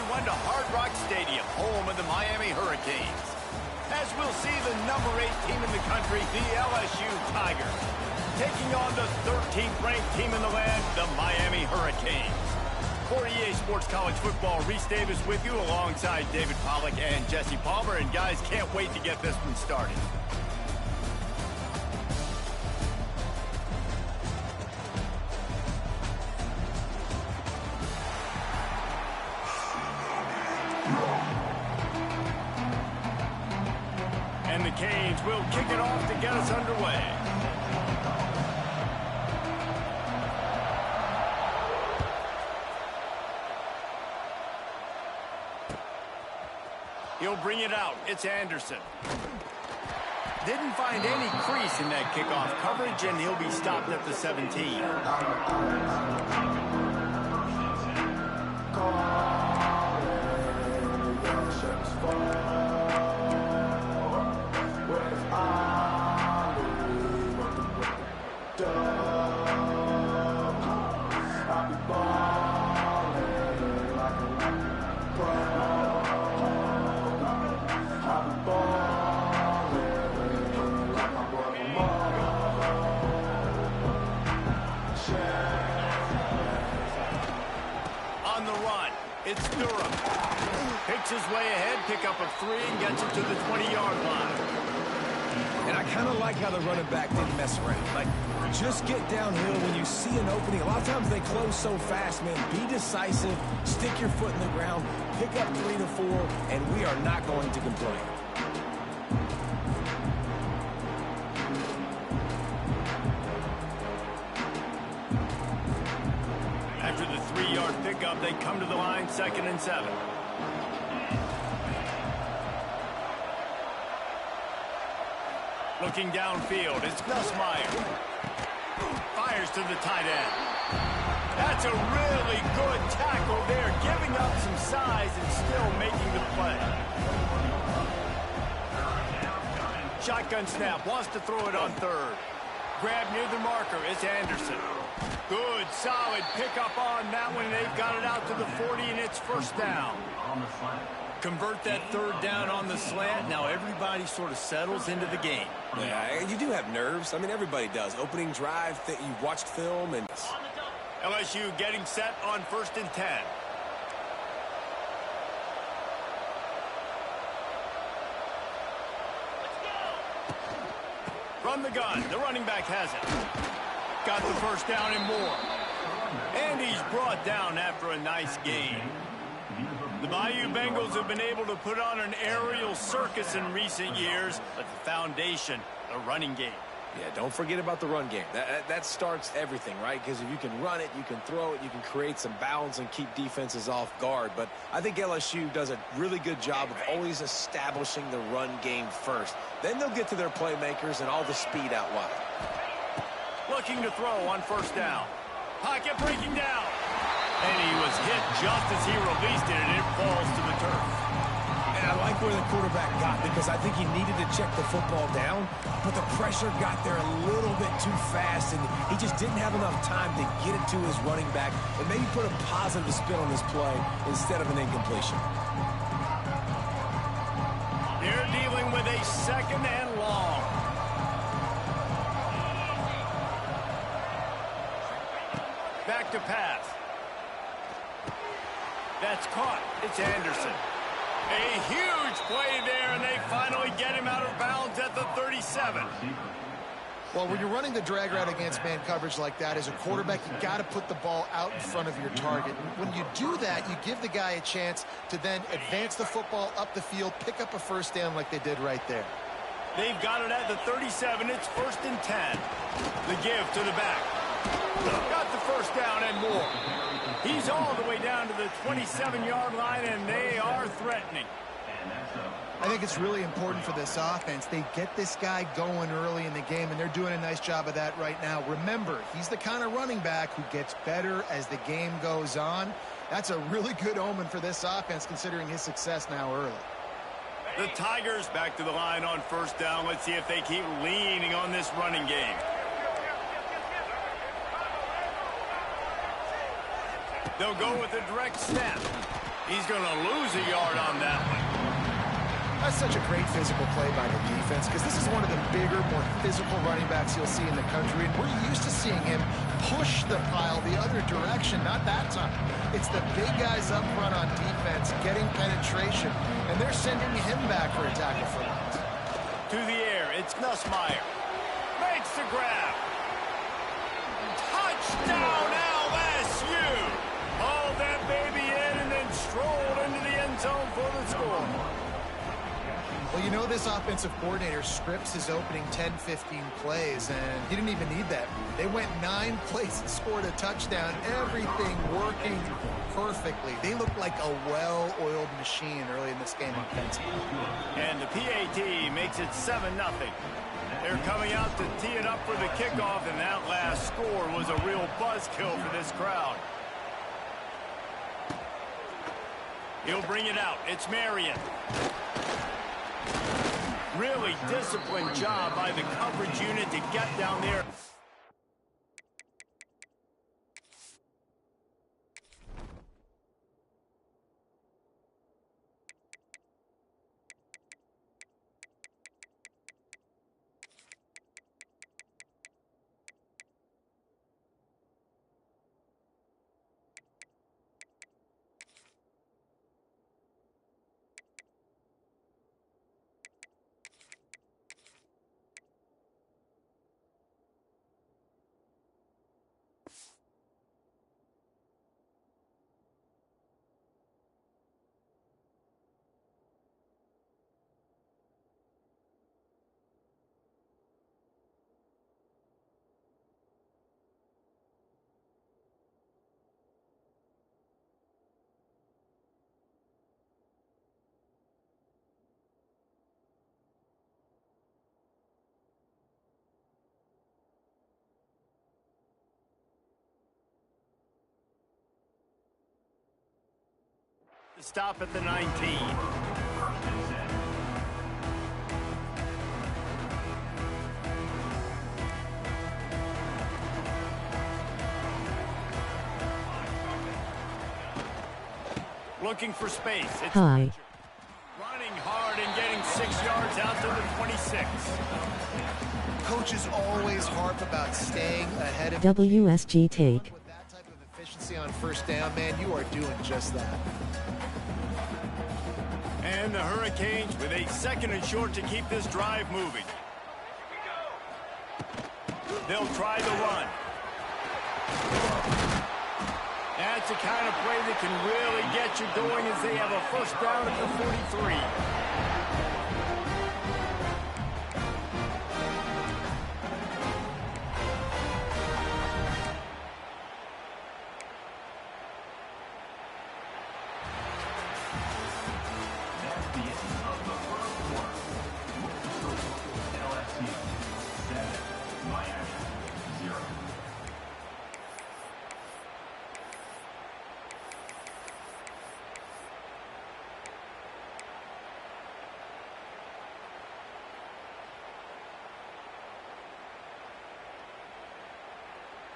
1 to Hard Rock Stadium, home of the Miami Hurricanes. As we'll see the number 8 team in the country, the LSU Tigers, taking on the 13th ranked team in the land, the Miami Hurricanes. For EA Sports College Football, Reese Davis with you alongside David Pollack and Jesse Palmer. And guys, can't wait to get this one started. And the Canes will kick it off to get us underway. He'll bring it out. It's Anderson. Didn't find any crease in that kickoff coverage, and he'll be stopped at the 17. It's Durham. Picks his way ahead, pick up a 3, and gets it to the 20-yard line. And I kind of like how the running back didn't mess around. Like, just get downhill when you see an opening. A lot of times they close so fast, man. Be decisive, stick your foot in the ground, pick up 3 to 4, and we are not going to complain. After the 3-yard pickup, they come to the line, 2nd and 7. Looking downfield, it's Nussmeier. Fires to the tight end. That's a really good tackle there, giving up some size and still making the play. Shotgun snap, wants to throw it on 3rd. Grab near the marker, it's Anderson. Good, solid pickup on that one. They've got it out to the 40, and it's 1st down. Convert that 3rd down on the slant. Now everybody sort of settles into the game. Yeah, you do have nerves. I mean, everybody does. Opening drive, you've watched film, and LSU getting set on 1st and 10. Run the gun. The running back has it. Got the 1st down and more. And he's brought down after a nice gain. The Bayou Bengals have been able to put on an aerial circus in recent years, but the foundation, the running game. Yeah, don't forget about the run game. That starts everything, right? Because if you can run it, you can throw it, you can create some balance and keep defenses off guard. But I think LSU does a really good job of always establishing the run game first. Then they'll get to their playmakers and all the speed out wide. Looking to throw on 1st down. Pocket breaking down. And he was hit just as he released it, and it falls to the turf. And I like where the quarterback got, because I think he needed to check the football down, but the pressure got there a little bit too fast, and he just didn't have enough time to get it to his running back and maybe put a positive spin on this play instead of an incompletion. They're dealing with a 2nd and long. Back to pass. That's caught. It's Anderson. A huge play there, and they finally get him out of bounds at the 37. Well, when you're running the drag route against man coverage like that, as a quarterback, you got to put the ball out in front of your target. When you do that, you give the guy a chance to then advance the football up the field, pick up a 1st down like they did right there. They've got it at the 37. It's 1st and 10. The give to the back. Got the 1st down and more. He's all the way down to the 27-yard line, and they are threatening. I think it's really important for this offense. They get this guy going early in the game, and they're doing a nice job of that right now. Remember, he's the kind of running back who gets better as the game goes on. That's a really good omen for this offense, considering his success now early. The Tigers back to the line on 1st down. Let's see if they keep leaning on this running game. They'll go with a direct snap. He's going to lose a yard on that one. That's such a great physical play by the defense because this is one of the bigger, more physical running backs you'll see in the country, and we're used to seeing him push the pile the other direction. Not that time. It's the big guys up front on defense getting penetration, and they're sending him back for a tackle for loss. To the air, it's Nussmeier. Makes the grab. Touchdown, LSU! Hauled that baby in and then strolled into the end zone for the score. Well, you know this offensive coordinator scripts his opening 10, 15 plays, and he didn't even need that. They went 9 plays and scored a touchdown. Everything working perfectly. They looked like a well-oiled machine early in this game offensively. And the PAT makes it 7-0. They're coming out to tee it up for the kickoff, and that last score was a real buzzkill for this crowd. He'll bring it out. It's Marion. Really disciplined job by the coverage unit to get down there. Stop at the 19. Looking for space. It's Hi. running hard and getting 6 yards out to the 26. Coaches always harp about staying ahead of WSG take. with that type of efficiency on first down, man, you are doing just that. And the Hurricanes with a 2nd and short to keep this drive moving. They'll try the run. That's the kind of play that can really get you going as they have a first down at the 43.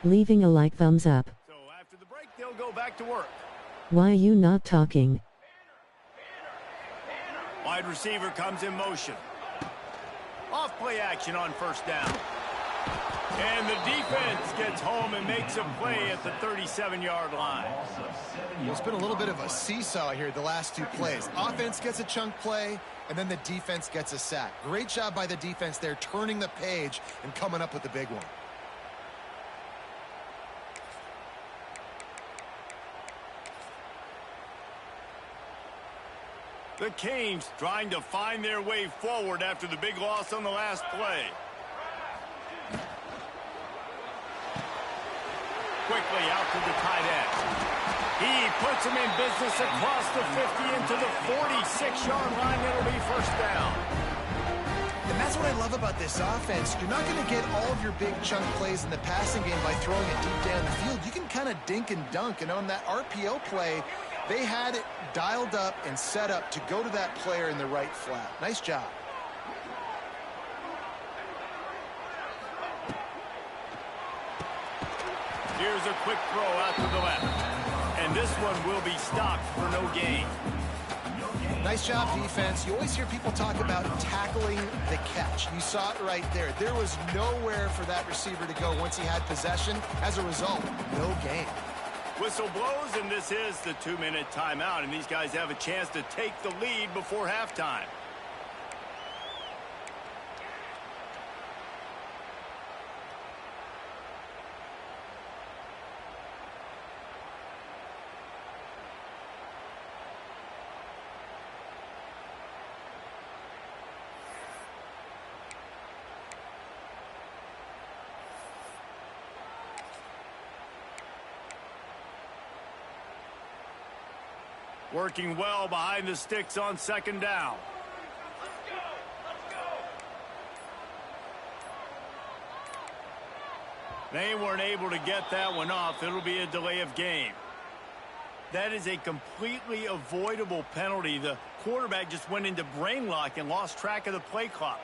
Leaving a like thumbs up. So after the break, they'll go back to work. Why you not talking? Wide receiver comes in motion. Off play action on first down. And the defense gets home and makes a play at the 37-yard line. It's been a little bit of a seesaw here the last 2 plays. Offense gets a chunk play, and then the defense gets a sack. Great job by the defense there, turning the page and coming up with the big one. The Canes trying to find their way forward after the big loss on the last play. Quickly out to the tight end. He puts him in business across the 50 into the 46-yard line. It'll be first down. And that's what I love about this offense. You're not going to get all of your big chunk plays in the passing game by throwing it deep down the field. You can kind of dink and dunk. And on that RPO play, they had it dialed up and set up to go to that player in the right flat. Nice job. Here's a quick throw out to the left. And this one will be stopped for no gain. Nice job, defense. You always hear people talk about tackling the catch. You saw it right there. There was nowhere for that receiver to go once he had possession. As a result, no gain. Whistle blows, and this is the 2-minute timeout, and these guys have a chance to take the lead before halftime. Working well behind the sticks on second down. They weren't able to get that one off. It'll be a delay of game. That is a completely avoidable penalty. The quarterback just went into brain lock and lost track of the play clock.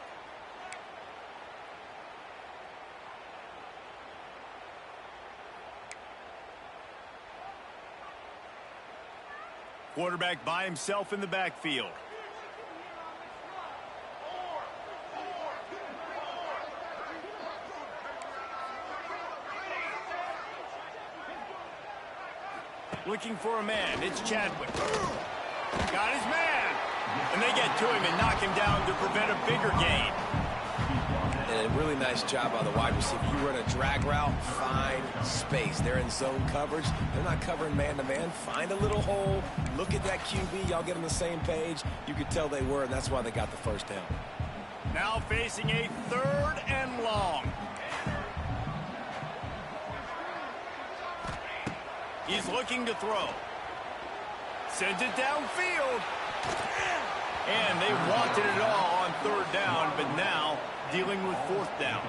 Quarterback by himself in the backfield. Looking for a man. It's Chadwick. Got his man. And they get to him and knock him down to prevent a bigger gain. And a really nice job by the wide receiver. You run a drag route, find space. They're in zone coverage. They're not covering man-to-man. Find a little hole. Look at that QB. Y'all get on the same page. You could tell they were, and that's why they got the first down. Now facing a 3rd and long. He's looking to throw. Sends it downfield. And they wanted it all on 3rd down, but now dealing with 4th down.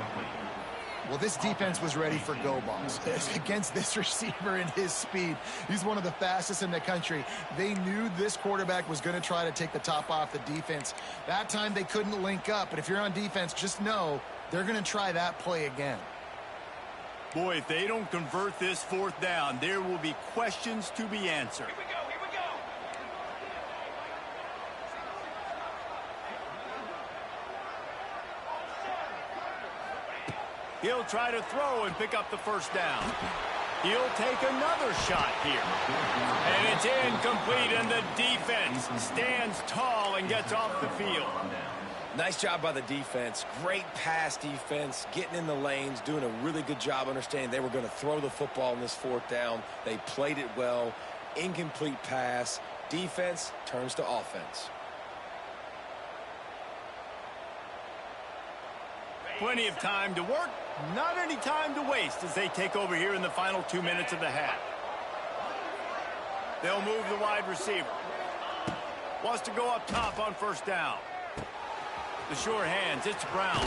Well, this defense was ready for go balls. Against this receiver and his speed, he's one of the fastest in the country. They knew this quarterback was going to try to take the top off the defense. That time they couldn't link up, but if you're on defense, just know they're going to try that play again. Boy, if they don't convert this 4th down, there will be questions to be answered. He'll try to throw and pick up the 1st down. He'll take another shot here. And it's incomplete, and the defense stands tall and gets off the field. Nice job by the defense. Great pass defense, getting in the lanes, doing a really good job understanding they were going to throw the football in this 4th down. They played it well. Incomplete pass. Defense turns to offense. Plenty of time to work, not any time to waste as they take over here in the final 2 minutes of the half. They'll move the wide receiver. Wants to go up top on 1st down. The sure hands, it's Brown.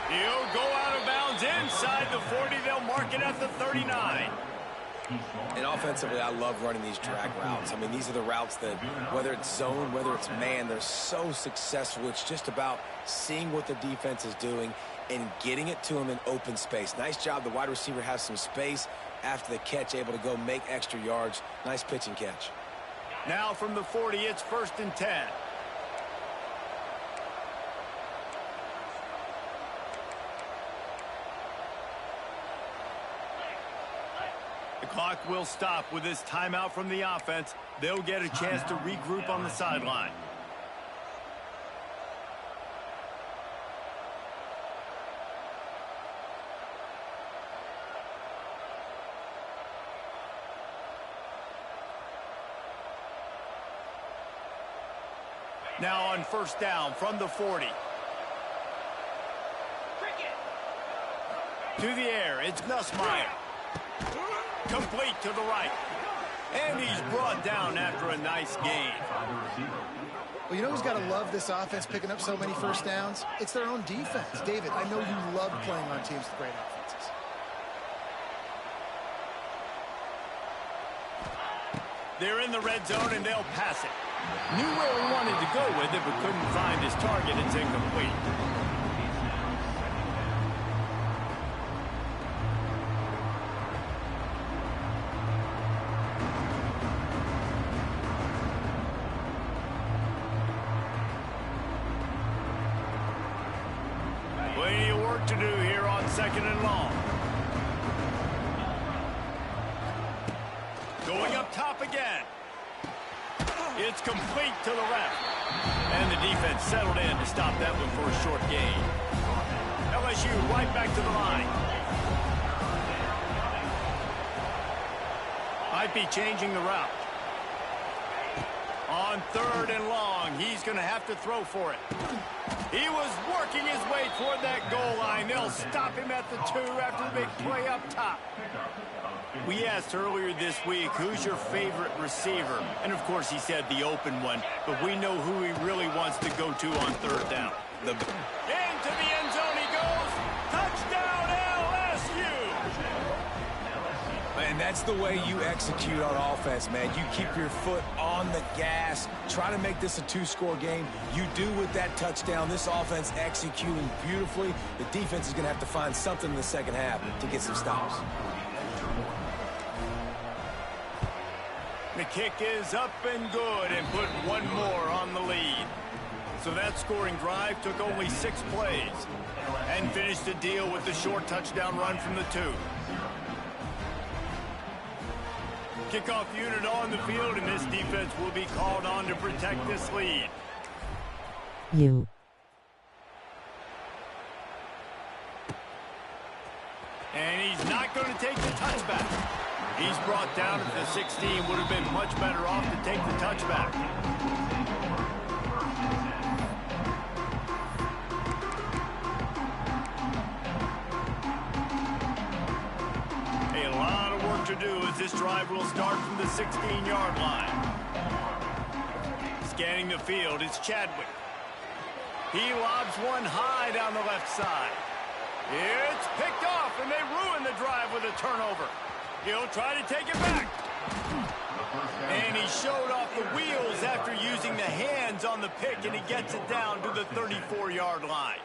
He'll go out of bounds inside the 40. They'll mark it at the 39. And offensively, I love running these drag routes. I mean, these are the routes that, whether it's zone, whether it's man, they're so successful. It's just about seeing what the defense is doing and getting it to them in open space. Nice job. The wide receiver has some space after the catch, able to go make extra yards. Nice pitch and catch. Now from the 40, it's 1st and 10. The clock will stop with this timeout from the offense. They'll get a chance to regroup on the sideline. Now on 1st down from the 40. To the air, it's Nussmeier. Complete to the right. And he's brought down after a nice gain. Well, you know who's got to love this offense picking up so many 1st downs? It's their own defense. David, I know you love playing on teams with great offenses. They're in the red zone, and they'll pass it. Knew where he wanted to go with it, but couldn't find his target. It's incomplete. Plenty of work to do here on 2nd and long. Going up top again. It's complete to the left. And the defense settled in to stop that one for a short gain. LSU right back to the line. Might be changing the route. On 3rd and long, he's going to have to throw for it. He was working his way toward that goal line. They'll stop him at the 2 after the big play up top. We asked earlier this week, who's your favorite receiver? And, of course, he said the open one. But we know who he really wants to go to on 3rd down. Into the end zone he goes. Touchdown, LSU! And that's the way you execute on offense, man. You keep your foot on the gas, try to make this a 2-score game. You do with that touchdown. This offense executing beautifully. The defense is going to have to find something in the second half to get some stops. The kick is up and good and put one more on the lead. So that scoring drive took only 6 plays and finished the deal with the short touchdown run from the 2. Kickoff unit on the field, and this defense will be called on to protect this lead. You. And he's not going to take the touchback. He's brought down at the 16. Would have been much better off to take the touchback. A lot of work to do as this drive will start from the 16-yard line. Scanning the field, it's Chadwick. He lobs one high down the left side. It's picked off, and they ruin the drive with a turnover. He'll try to take it back. And he showed off the wheels after using the hands on the pick, and he gets it down to the 34-yard line.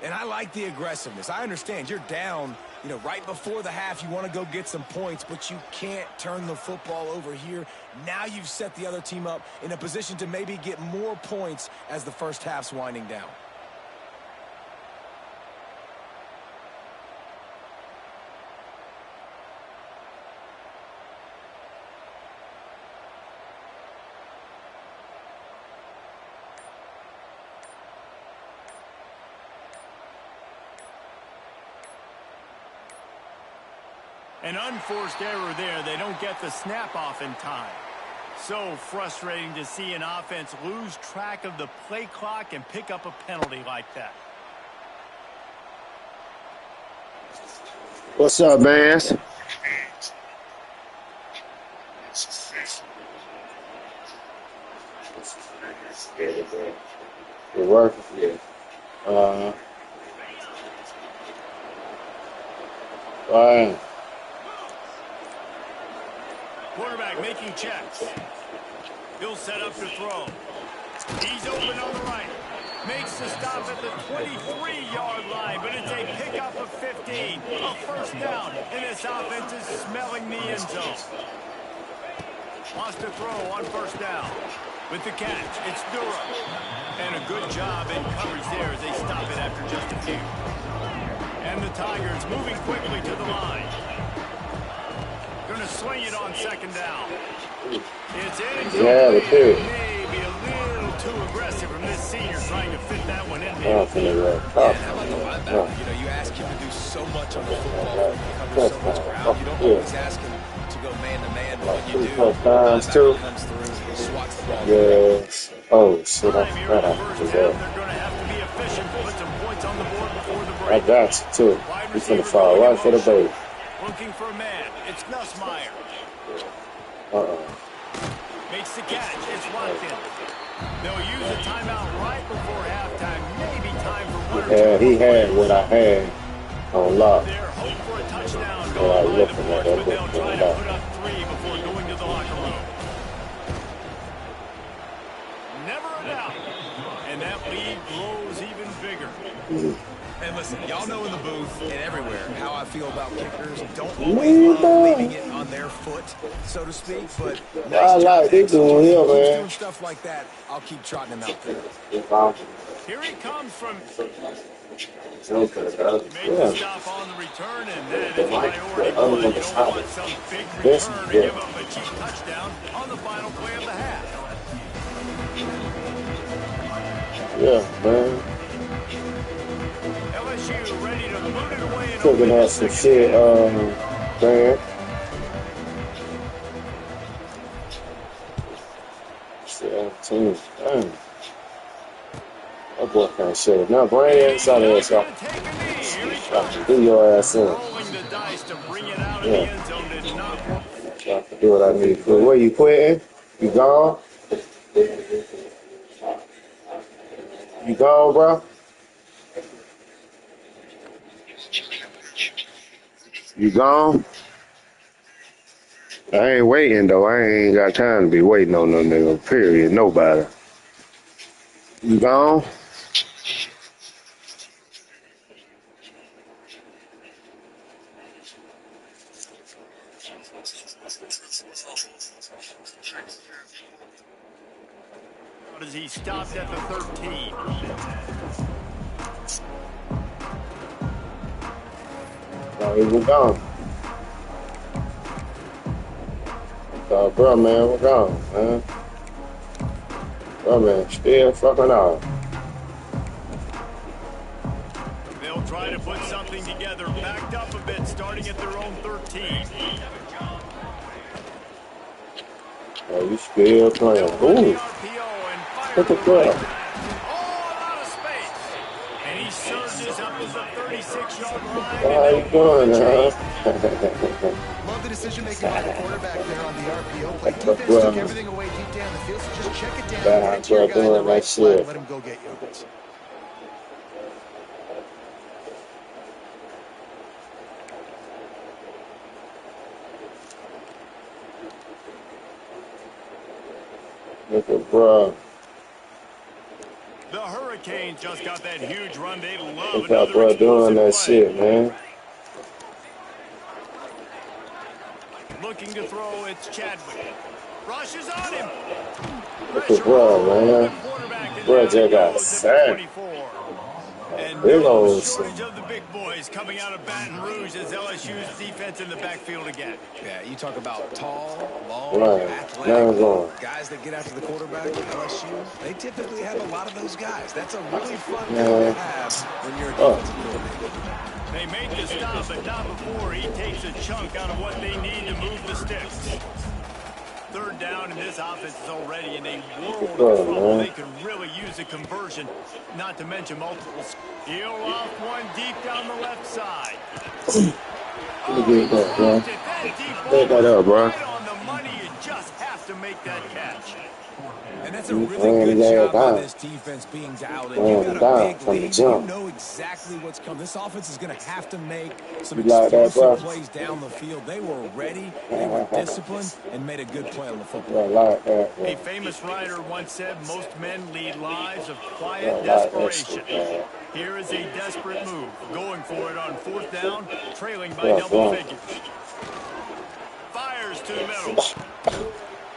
And I like the aggressiveness. I understand you're down, right before the half. You want to go get some points, but you can't turn the football over here. Now you've set the other team up in a position to maybe get more points as the first half's winding down. An unforced error there. They don't get the snap off in time. So frustrating to see an offense lose track of the play clock and pick up a penalty like that. What's up, man? Good work. Yeah. Fine. Quarterback making checks. He'll set up to throw. He's open on the right. Makes the stop at the 23-yard line, but it's a pickup of 15. A first down, and this offense is smelling the end zone. Wants to throw on first down. With the catch, it's Durham. And a good job in coverage there as they stop it after just a few. And the Tigers moving quickly to the line. Going to swing it on second down. It's incomplete. Yeah, the two. Maybe a little too aggressive from this senior trying to fit that one in there. Oh, how about the linebacker? You ask him to do so much on the football field, cover so much ground. You don't always ask him to go man-to-man, but when you do, the comes through, swats the ball. Yes. Oh, shit, I forgot I First was half, there. they're going to have to be efficient to put some points on the board before the break. I got you, too. He's going to fall right for the bait. Looking for a man. It's Nussmeier. Uh-oh. Makes the catch. It's Watkins. They'll use a timeout right before halftime. Maybe time for one or two. Yeah, he had what I had on lock. They're hoping for a touchdown Yeah, going by the looking boards, at that, but they'll looking try at to that. put up 3 before going to the locker room. Never a doubt. And and that lead grows even bigger. And listen, y'all know in the booth and everywhere how I feel about kickers. Don't always love leaving it on their foot, so to speak, but nice I like they doing here, keeps man. doing stuff like that. I'll keep trotting him out there. Here he comes from... Yeah. Make the stop on the return, and that is priority one. You don't want some big return to give up a cheap touchdown on the final play of the half. Yeah, man. LSU ready to boot it away. Still gonna have some shit, man. 17. Damn. That boy can't shut it. Now bring your ass out of here, so I can do your ass in. Rolling the dice to bring it out of the end zone did not work. So I can do what I need to do. Where you quitting? You gone? You gone, bro? You gone? I ain't waiting, though. I ain't got time to be waiting on no nigga. Period. Nobody. You gone? As he stopped at the 13. No, he was gone. Bro, man, we're gone, man. Bro, man, still fucking out. They'll try to put something together, backed up a bit, starting at their own 13. Oh, you still playing. Ooh. Look at that. And he surges up to the 36-yard line. How you doing, huh? Love the decision making by the quarterback there on the RPO play. Defense took everything away deep down the field, so just check it down, get it to your guy in the right spot, and let him go get yards. Look at bro. The Hurricanes just got that huge run. They love Look how bro doing that shit, man. Looking to throw, it's Chadwick. Rushes on him. Look at bro, man. Bro just got sacked. And Big no old shortage of the big boys coming out of Baton Rouge as LSU's defense in the backfield again. Yeah, you talk about tall, long, Right. athletic guys that get after the quarterback at LSU. They typically have a lot of those guys. That's a really fun thing to have when you're a defensive coordinator. They made the stop, but not before he takes a chunk out of what they need to move the sticks. Third down, and this offense is already in a world of trouble. They could really use a conversion, not to mention multiple. He'll off one deep down the left side. Look at that, bro. Pick that up, bro. Right on the money, you just have to make that catch. And that's a really good job by this defense being dialed in. You got a big lead. You know exactly what's coming. This offense is going to have to make some explosive plays down the field. They were ready, they were disciplined, and made a good play on the football. A famous writer once said, most men lead lives of quiet desperation. Here is a desperate move, going for it on fourth down, trailing by double figures. Fires to the middle.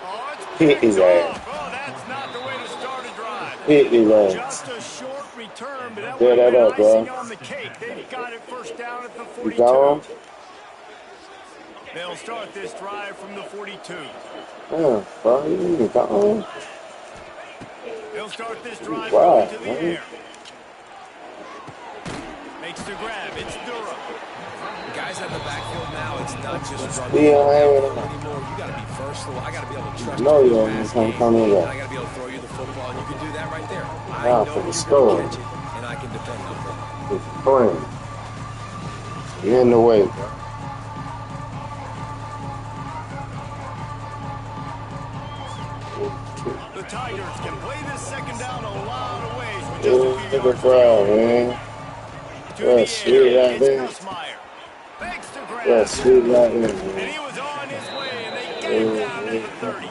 Oh, it's picked off. Oh, that's not the way to start a drive. Just a short return, but that would have been icing on the cake. They've got it first down at the 42. They'll start this drive from the 42. Yeah, bro, you gone. They'll start this drive going to the air. Makes the grab. It's Durham. Guys at the backfield now, it's not just running anymore. You got to be versatile. I got to be able to trust you. No, you don't come in there. I got to be able to throw you the football, and you can do that right there. I Wow, know for the you're score. going to catch it, and I can depend on that. Playing. You're in the way, bro. The Tigers can play this second down a lot of ways with just a few Look yards at Brown, man. That's sweet right there. That's sweet right there, And he was on his way, and they get him down at the 30.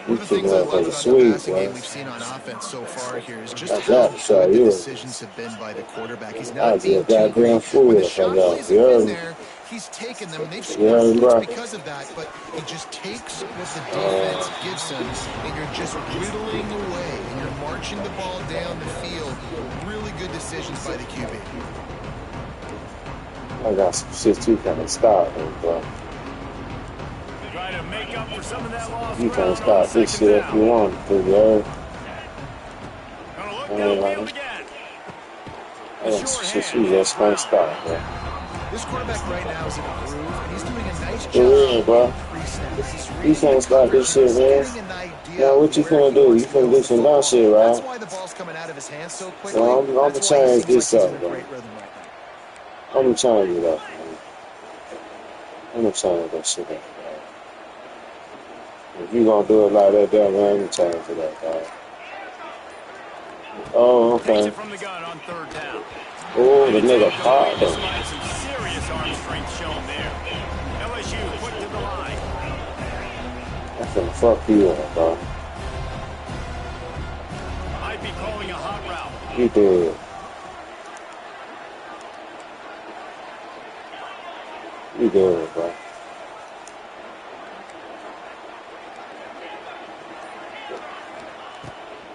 One of the things I love about the passing game we've seen on offense so far here is just how good the decisions have been by the quarterback. He's not being too greedy. When the shot plays have been there, he's taken them, and they've scored points because of that, but he just takes what the defense gives him, and you're just whittling away, and you're marching the ball down the field. Really good decisions by the QB. I got some shit you can't stop, bro. Try to make up for some of that loss. You can't stop this shit if you want to, yo. I got some shit you just can't stop, bro. This quarterback right now is in a groove, and he's doing a nice job. For real, bro. You can't stop this shit, man. Now, what you finna do? You finna do some dumb shit, right? That's why the ball's coming out of his hands so quickly. So I'm gonna change this up, bro. I'm gonna change it up, man. I'm gonna change that shit up, bro. If you gonna do it like that, man, I'm gonna change it up, bro. Oh, okay. Oh, the nigga caught them. Some serious arm strength shown there. LSU quick to the line. I'm finna fuck you up, bro. Might be calling a hot route. You did. You good, bro.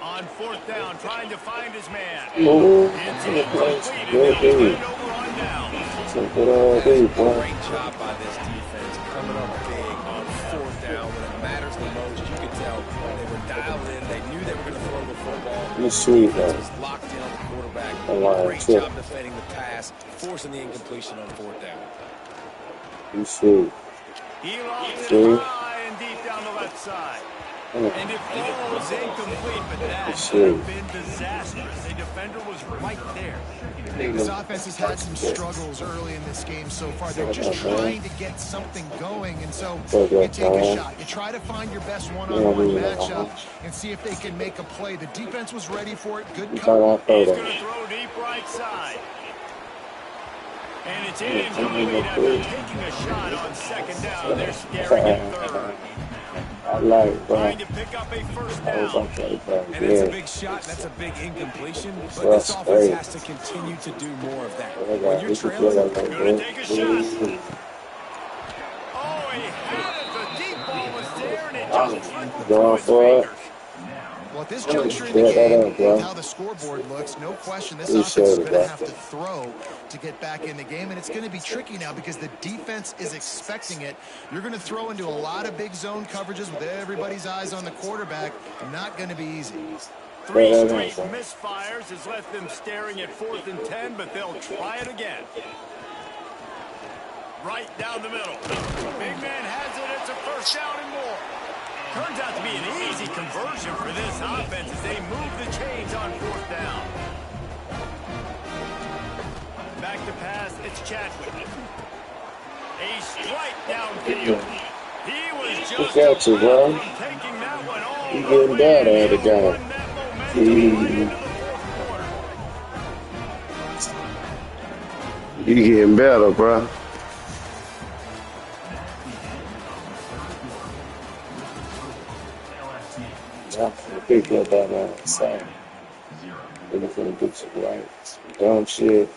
On fourth down, trying to find his man. Ooh, It's good, incomplete. good. Over on down. Great job by this defense coming up big on fourth down when it matters the most. You could tell they were dialed in. They knew they were going to throw the football. You sweet, man. Was locked in on the quarterback. Great job defending the pass, forcing the incompletion on fourth down. You sweet. He lost it high and deep down the left side. Mm. And it falls incomplete, but that could have been disastrous. The defender was right there. This offense has had some struggles early in this game so far. They're just trying to get something going, and so you take a shot. You try to find your best one-on-one matchup and see if they can make a play. The defense was ready for it. Good cover. He's going to throw deep right side. And it's incomplete after taking a shot on second down. They're staring at third. I like, bro. Trying to pick up a first down. And it's a big shot, that's a big incompletion, but this offense has to continue to do more of that. When you're trailing, going to take a shot. Oh, he had it. The deep ball was there, and it just slipped through his fingers. Well, at this juncture in the game, with how the scoreboard looks, no question this offense is going to have to throw to get back in the game, and it's going to be tricky now because the defense is expecting it. You're going to throw into a lot of big zone coverages with everybody's eyes on the quarterback. Not going to be easy. 3 straight misfires has left them staring at 4th and 10, but they'll try it again. Right down the middle. Big man has it. It's a first down and more. Turns out to be an easy conversion for this offense as they move the chains on 4th down. Back to pass, it's Chadwick. A strike downfield. He was just you, bro. taking that one all You getting better at the game. You getting better, bro. I'm finna pick up that man. So, I'm finna do some right, some dumb shit.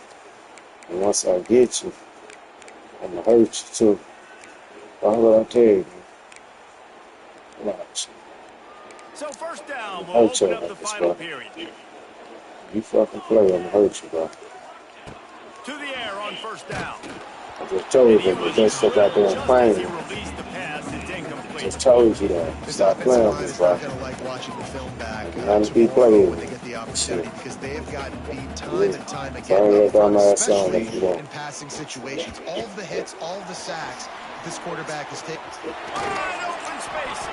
And once I get you, I'm gonna hurt you too. That's what I tell you. Watch. So first down, we'll open up the final period. You fucking play, I'm gonna hurt you, bro. To the air on first down. I just told you that just stuck out there and playing. Just told you that. Stop playing with this, bro. Not to be playing. When they get the opportunity, because they have gotten beat time and time again, especially in passing situations. All of the hits, all of the sacks, this quarterback is taking. Wide open spaces.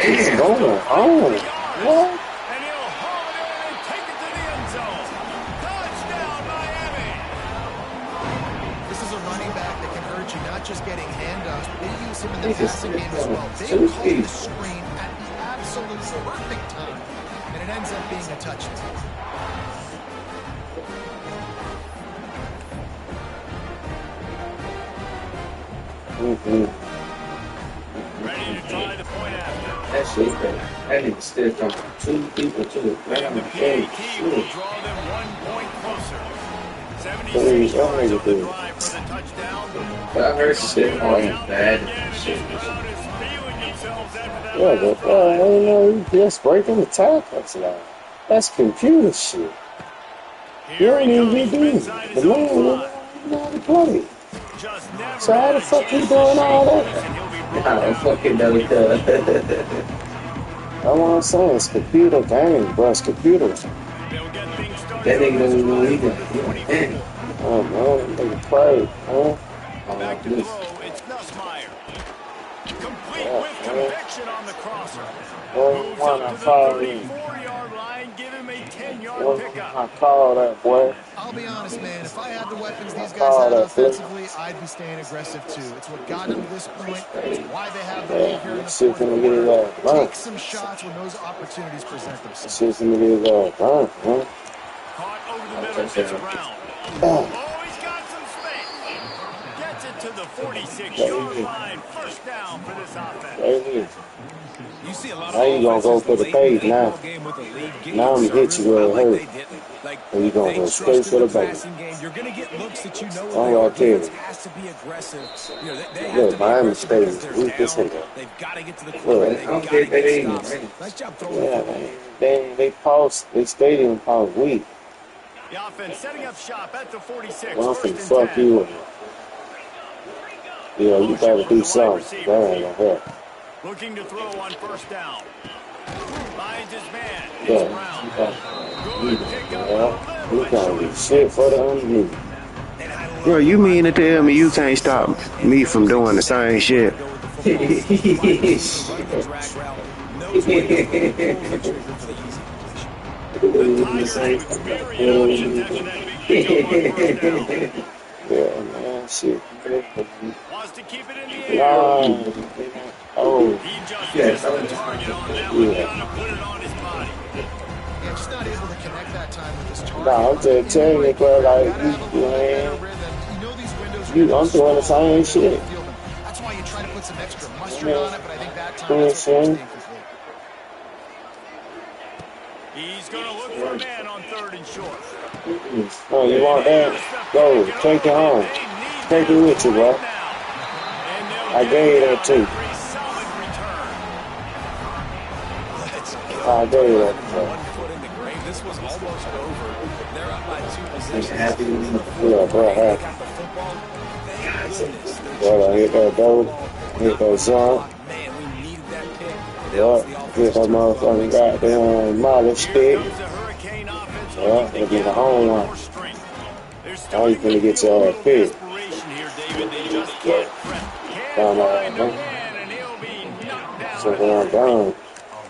He's going on. What? And he'll haul it in and take it to the end zone. Touchdown, Miami. This is a running back that can hurt you, not just getting handoffs, but they use him in the passing game as well. They call the screen at the absolute perfect time, and it ends up being a touchdown. Ready to try the point shit, that nigga still come from 2 people to the And ground. the PAT will draw them 1 point closer. 76 yards on the drive for the touchdown. But I heard shit on him bad and shit. Yeah, but you know, you just breaking the tackles now. That's computer shit. You don't even be doing it. The man don't know how to play. So how the fuck you doing all that? How the fuck you know it does? That's what I'm saying. It's computer game, bro. It's computer. That nigga don't even know either. Oh, man. Nigga play, huh? Back to throw, it's Nussmeier. Complete with conviction on the crosser. Moves up to the 34-yard line, give him a 10-yard pickup. I call that, boy. I'll be honest, man. If I had the weapons these guys had offensively, I'd be staying aggressive too. It's what got them to this point. It's why they have the lead here in the fourth quarter. Take some shots when those opportunities present themselves. Caught over the middle, it's around. Oh, he's got some space. Gets it to the 46-yard line. First down for this offense. You see a lot now you gonna go for the page now. Now I'm gonna hit you where it hurts. And you gonna go straight for the base. You're gonna get looks that you know All right, has to be aggressive. You know, they look, Miami State is weak as hell. They've got to get to the quarterback. They've got to get stops. Nice job throwing the football. They stadium paused weak. The offense setting up shop at the 46. Well, I'm finna fuck you up. Yeah, you gotta do something. That ain't gonna help. Looking to throw on first down. Finds his man. It's Yeah, Brown. you can't do shit for the underneath. Bro, you mean to tell me you can't stop me from doing the same shit? Yeah, man, shit. Wants to keep it in the air. Oh, He just missed the target on that one. Gotta put it on his body. Yeah, just not able to connect that time with his target. nah, I'm just telling you, bro, like, I'm doing the same shit. That's why you try to put some extra mustard on it, but I think that time it's incomplete. He's going to look for a man on 3rd and short. Oh, you want that? Go, take it home. Take it with you, bro. I gave you that too. I gave you that too. 1 foot in the grave. This was almost over. They're up by 2 possessions. Yeah, bro, happy. Bro, I hit that dope. Hit that zone. Man, we needed that pick. Yep, hit that motherfucking goddamn molly stick. Yeah, it'll be the home run. Now you finna get your ass picked. Down there, man. So I'm done.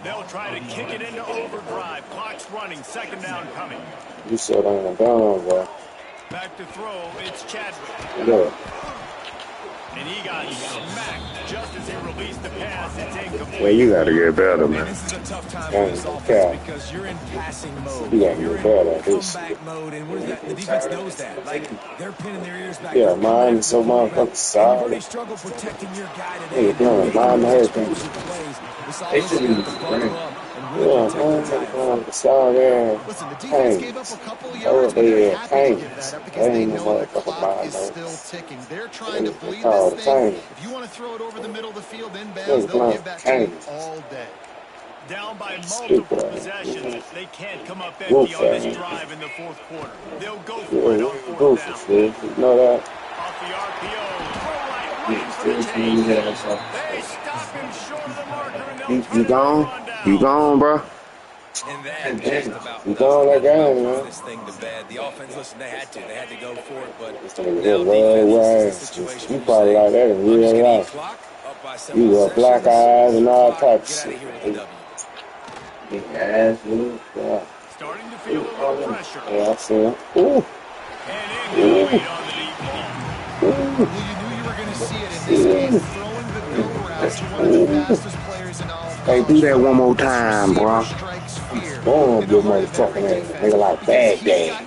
They'll try to kick it into overdrive. Clock's running. 2nd down coming. You said I'm done, bro. Back to throw. It's Chadwick. Look. And he got smacked just as he released the pass. It's incomplete. Well, you gotta get better, man. This is a tough time for this offense because you're in passing mode. You gotta You're get better in at this. comeback mode, and what is that? The defense knows that. Like, they're pinning their ears back. Yeah, mine is so motherfucking solid. Everybody struggled protecting your guy today. Hey, doing mine hurting. This They offense should be has to buckle up and Yeah, really man, protect their take guy. on the side there. Listen, the defense Hey, gave up a couple of oh, yards, but they they're had happy to tanks. give that up because They they ain't no know the motherfucker clock behind is those. still ticking. They're trying to bleed call this the thing. tank. If you want to throw it over the middle of the field in They bounds, they'll call give that the to you tank. all day. Down by Stupid. multiple possessions. They can't come up Wolf empty on this fan. drive in the 4th quarter. They'll go for Yeah, it on you 4th goofy, down. shit. You know that? Off the RPO. Throw right, looking for the chase. They stop him short of the marker, and they'll You turn it into a gone? run down. You gone, bro? And that just about You does gone it. that game, Puts man. this thing to bed. The offense, listen, they had to go for it, but This nigga now hit way, defense, way. this is a situation You where probably say, like that in I'm real just gonna eat life. clock, up by You several got black possessions, eyes and all clock, types get of out of here with shit. the W. Big ass, dude. Yeah. Starting to feel a little pressure. Yeah, I see him. Ooh. And incomplete on the deep ball. Well, you knew you were going to see it in this game. Throwing the go route to one of the fastest players in all of Hey, do that one more This time, receiver bro. strikes fear Boom, in the good heart of every motherfucking ass. defense Nigga like because bad he's game. got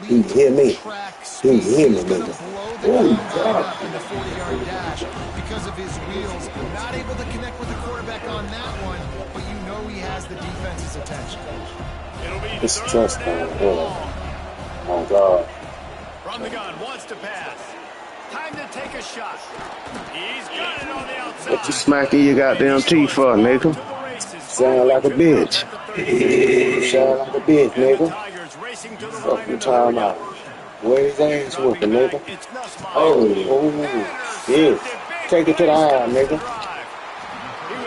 You elite hear me? track You speed. hear me, He's going to nigga? blow the Oh, combine God. up in the 40-yard dash because of his wheels. Not able to connect with the quarterback on that one, but has the defense's attention. It'll be It's third touchdown. and Yeah. long. My God. From the gun, wants to pass. Time to take a shot. He's got it on the outside. What you smacking your goddamn teeth for, nigga? Sound like a bitch. You sound like a bitch, nigga. Fuck your time out. Where his ass whooping, nigga? Oh, bitch. Take it to the eye, nigga.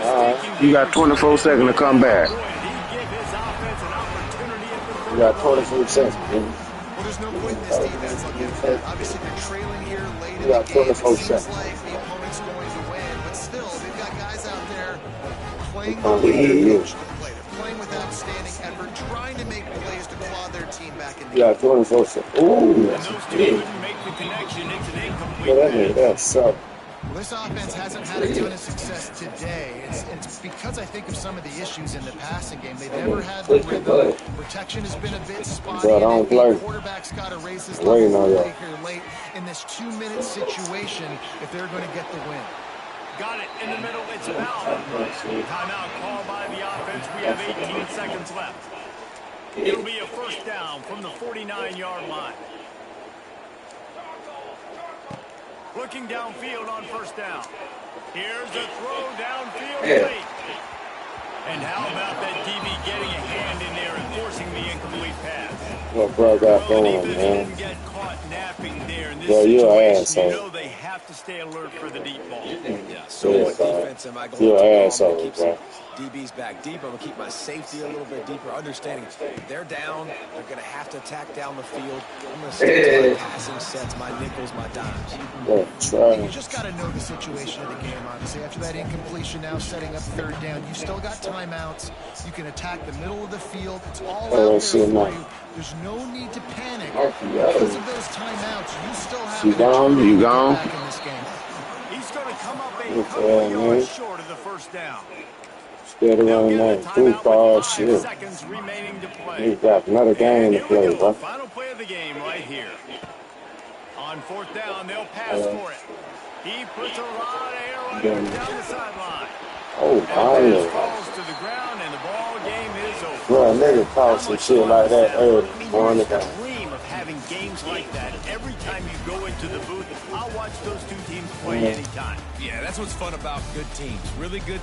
Alright. You got 24 seconds to come back. You got 24 seconds, nigga. Well, there's no point in this defense looking at. Obviously, they're trailing here late in You the got game. It 24 seems seconds. like the opponent's going to win, but still, they've got guys out there playing Oh, the way yeah, they're yeah. coached to play. They're playing with outstanding effort, trying to make plays to claw their team back in the You got 24 seconds. Ooh, that's Those two big. couldn't make the connection. It's an incomplete Well, that pass. nigga, that's so. Well, this offense hasn't had a ton of success today. It's because I think of some of the issues in the passing game. They've never had the rhythm. Protection has been a bit spotty. But I don't And the play. quarterback's got to raise his Waiting level on of y'all. play here late in this 2-minute situation if they're going to get the win. Got it in the middle. It's foul. Timeout called by the offense. We have 18 seconds left. It'll be a first down from the 49-yard line. Looking downfield on first down. Here's a throw downfield late. And how about that DB getting a hand in there and forcing the incomplete pass? What bro got Well, the going, defense man? didn't get caught napping there in this Bro, you an situation. You asshole. know they have to stay alert for the deep ball. Yeah, so Yeah, what bro. defense am I going You're to an go? I'm asshole, going to keep some bro. DBs back deep. I'm going to keep my safety a little bit deeper, understanding they're down. They're going to have to attack down the field. I'm going to stick to my passing sets, my nickels, my dimes. Bro, You try. just got to know the situation of the game, obviously. After that incompletion, now setting up third down, you still got timeouts. You can attack the middle of the field. It's all Oh, out there shit, for no. you. There's no need to panic. Oh, Because of those timeouts, you still have You an gone? eternity You to get gone? back in this game. He's going to come up a Look, couple of yards man. short of the first down. Scared of They'll running give that the too timeout far. with 5 Shit. seconds remaining to play. He's got another game And to here we play, go. bro. Final play of the game right here. On fourth down, they'll pass for it. He puts a lot of air under it down the sideline. Oh, And the pass my. falls to the ground, and the ball game is over. Bro, a nigga caught some shit like that early. I mean, On the you game. dream of having games like that. Every time you go into the booth, I'll watch those two teams play anytime. Yeah, that's what's fun about good teams. Really good.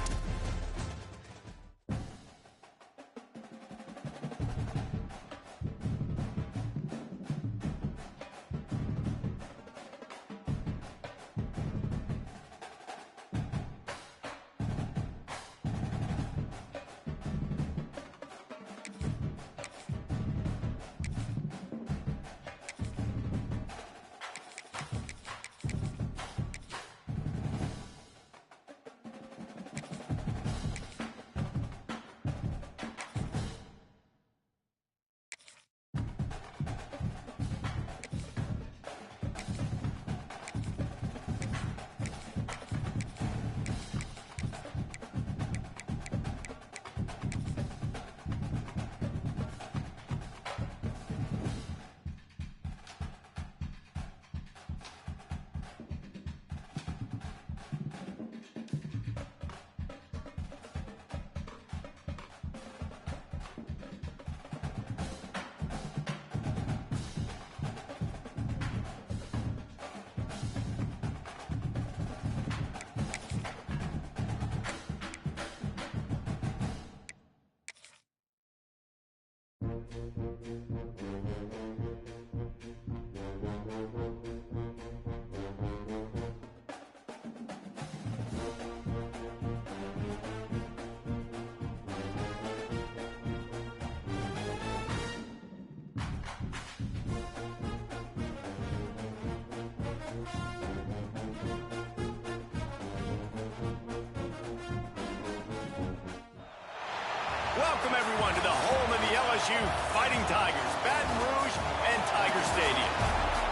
Welcome, everyone, to the home of the LSU Fighting Tigers, Baton Rouge and Tiger Stadium.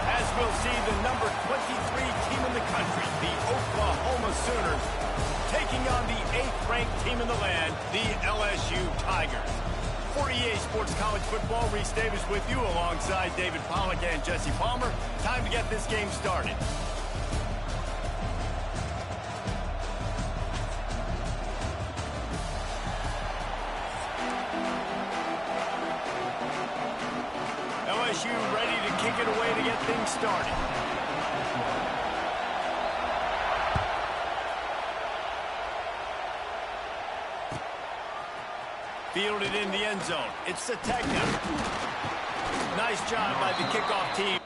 As we'll see, the number 23 team in the country, the Oklahoma Sooners, taking on the 8th-ranked team in the land, the LSU Tigers. For EA Sports College Football, Reese Davis with you alongside David Pollack and Jesse Palmer. Time to get this game started. LSU ready to kick it away to get things started. Fielded in the end zone. It's the Tegna. Nice job by the kickoff team.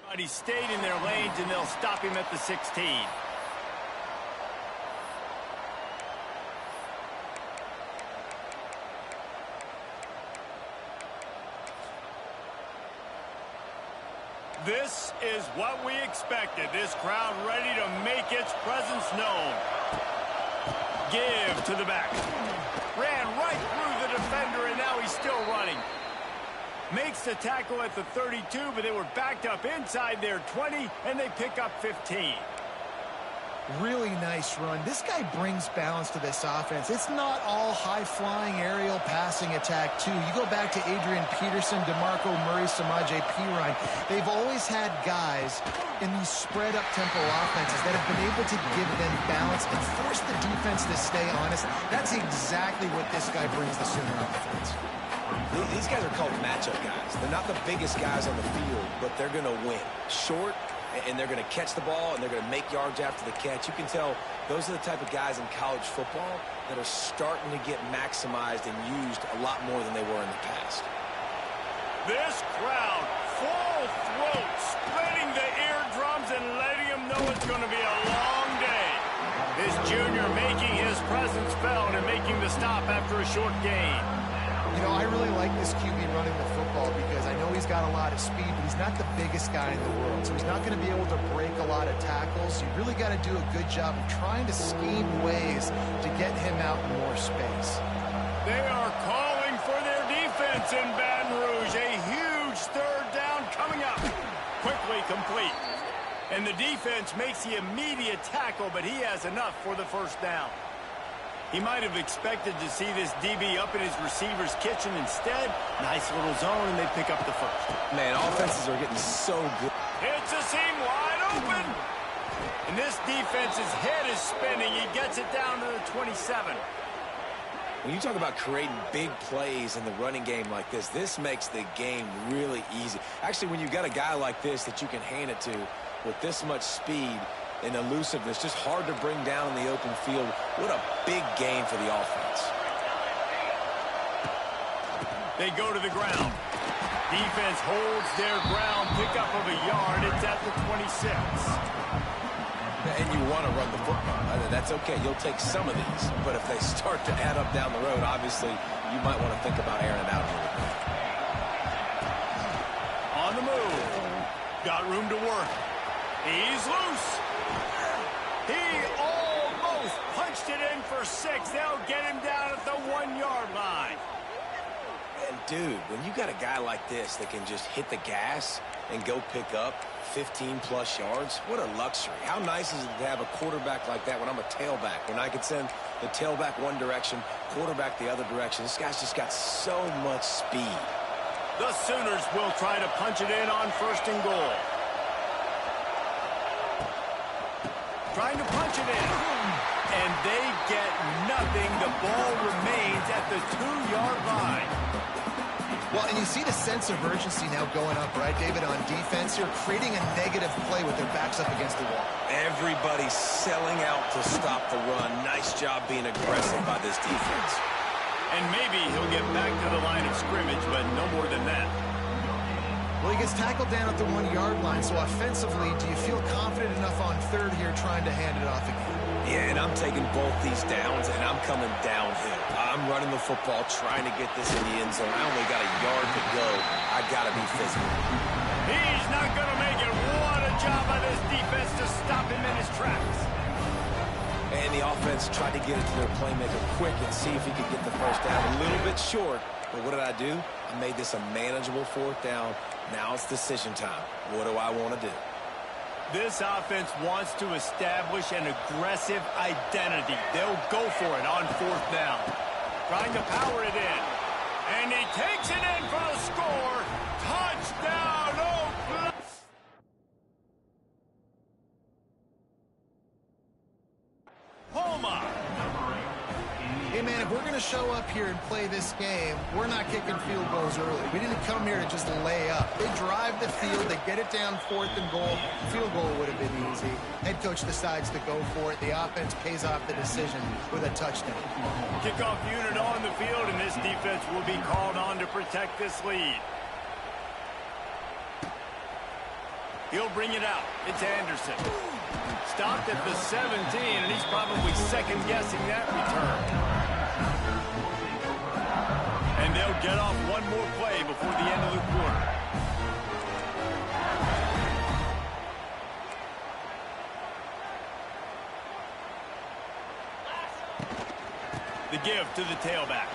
But he stayed in their lanes, and they'll stop him at the 16. This is what we expected. This crowd ready to make its presence known. Give to the back. Ran right through the defender, and now he's still running. Makes the tackle at the 32, but they were backed up inside their 20, and they pick up 15. Really nice run. This guy brings balance to this offense. It's not all high-flying aerial passing attack, too. You go back to Adrian Peterson, DeMarco Murray, Samaje Perine. They've always had guys in these spread-up tempo offenses that have been able to give them balance and force the defense to stay honest. That's exactly what this guy brings the Sooner offense. These guys are called matchup guys. They're not the biggest guys on the field, but they're going to win. Short, and they're going to catch the ball, and they're going to make yards after the catch. You can tell those are the type of guys in college football that are starting to get maximized and used a lot more than they were in the past. This crowd, full throat, splitting the eardrums and letting them know it's going to be a long day. This junior making his presence felt and making the stop after a short gain. You know, I really like this QB running the football because I know he's got a lot of speed, but he's not the biggest guy in the world, so he's not going to be able to break a lot of tackles. You really got to do a good job of trying to scheme ways to get him out in more space. They are calling for their defense in Baton Rouge. A huge third down coming up. Quickly complete. And the defense makes the immediate tackle, but he has enough for the first down. He might have expected to see this DB up in his receiver's kitchen. Instead, nice little zone, and they pick up the first. Man, offenses are getting so good. It's a seam wide open. And this defense's head is spinning. He gets it down to the 27. When you talk about creating big plays in the running game like this makes the game really easy. Actually, when you've got a guy like this that you can hand it to with this much speed and elusiveness, just hard to bring down in the open field. What a big game for the offense. They go to the ground. Defense holds their ground, pickup of a yard. It's at the 26. And you want to run the football. That's okay. You'll take some of these. But if they start to add up down the road, obviously, you might want to think about airing it out a little bit. On the move. Got room to work. He's loose. He almost punched it in for 6. They'll get him down at the 1-yard line. And, dude, when you got a guy like this that can just hit the gas and go pick up 15-plus yards, what a luxury. How nice is it to have a quarterback like that when I'm a tailback, when I can send the tailback one direction, quarterback the other direction. This guy's just got so much speed. The Sooners will try to punch it in on 1st and goal. Trying to punch it in. And they get nothing. The ball remains at the 2-yard line. Well, and you see the sense of urgency now going up, right, David, on defense. You're creating a negative play with their backs up against the wall. Everybody's selling out to stop the run. Nice job being aggressive by this defense. And maybe he'll get back to the line of scrimmage, but no more than that. Well, he gets tackled down at the 1-yard line, so offensively, do you feel confident enough on 3rd here trying to hand it off again? Yeah, and I'm taking both these downs, and I'm coming downhill. I'm running the football, trying to get this in the end zone. I only got a yard to go. I got to be physical. He's not going to make it. What a job by this defense to stop him in his tracks. And the offense tried to get it to their playmaker quick and see if he could get the first down. A little bit short, but what did I do? I made this a manageable fourth down. Now it's decision time. What do I want to do? This offense wants to establish an aggressive identity. They'll go for it on fourth down. Trying to power it in. And he takes it in for the score. Touchdown, Oakland! Homa. Hey, man, if we're going to show up here and play this game, we're not kicking field goals early. We didn't come here to just lay up. They drive the field. They get it down 4th and goal. Field goal would have been easy. Head coach decides to go for it. The offense pays off the decision with a touchdown. Kickoff unit on the field, and this defense will be called on to protect this lead. He'll bring it out. It's Anderson. Stopped at the 17, and he's probably second-guessing that return. And they'll get off one more play before the end of the quarter. The give to the tailback.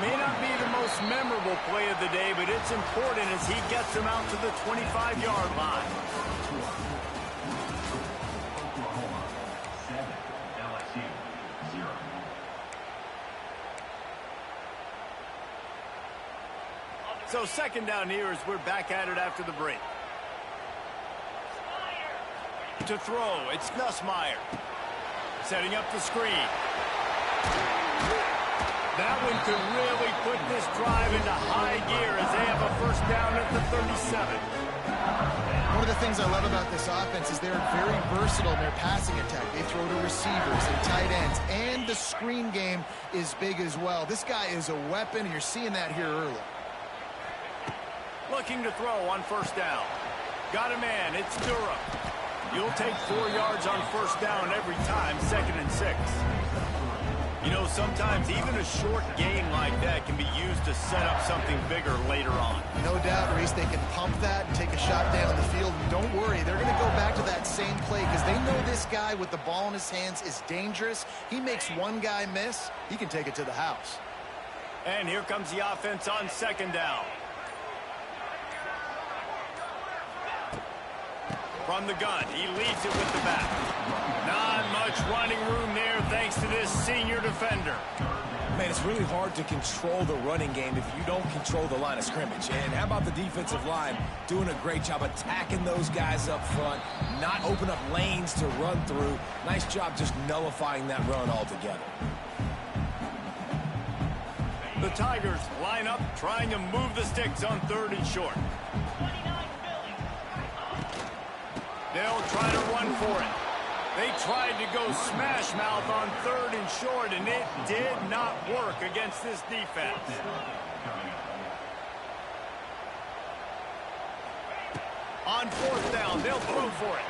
May not be the most memorable play of the day, but it's important as he gets them out to the 25-yard line. So second down here as we're back at it after the break. To throw, it's Nussmeier. Setting up the screen. That one could really put this drive into high gear as they have a first down at the 37. One of the things I love about this offense is they're very versatile in their passing attack. They throw to receivers and tight ends, and the screen game is big as well. This guy is a weapon, and you're seeing that here early. Looking to throw on first down. Got a man, it's Durham. You'll take 4 yards on first down every time, 2nd and 6. You know, sometimes even a short gain like that can be used to set up something bigger later on. No doubt, Reese, they can pump that and take a shot down the field. And don't worry, they're going to go back to that same play because they know this guy with the ball in his hands is dangerous. He makes one guy miss, he can take it to the house. And here comes the offense on second down. From the gun, he leads it with the back. Not much running room there thanks to this senior defender. Man, it's really hard to control the running game if you don't control the line of scrimmage. And how about the defensive line doing a great job attacking those guys up front, not open up lanes to run through. Nice job just nullifying that run altogether. The Tigers line up trying to move the sticks on 3rd and short. They'll try to run for it. They tried to go smash mouth on 3rd and short, and it did not work against this defense. On 4th down, they'll throw for it.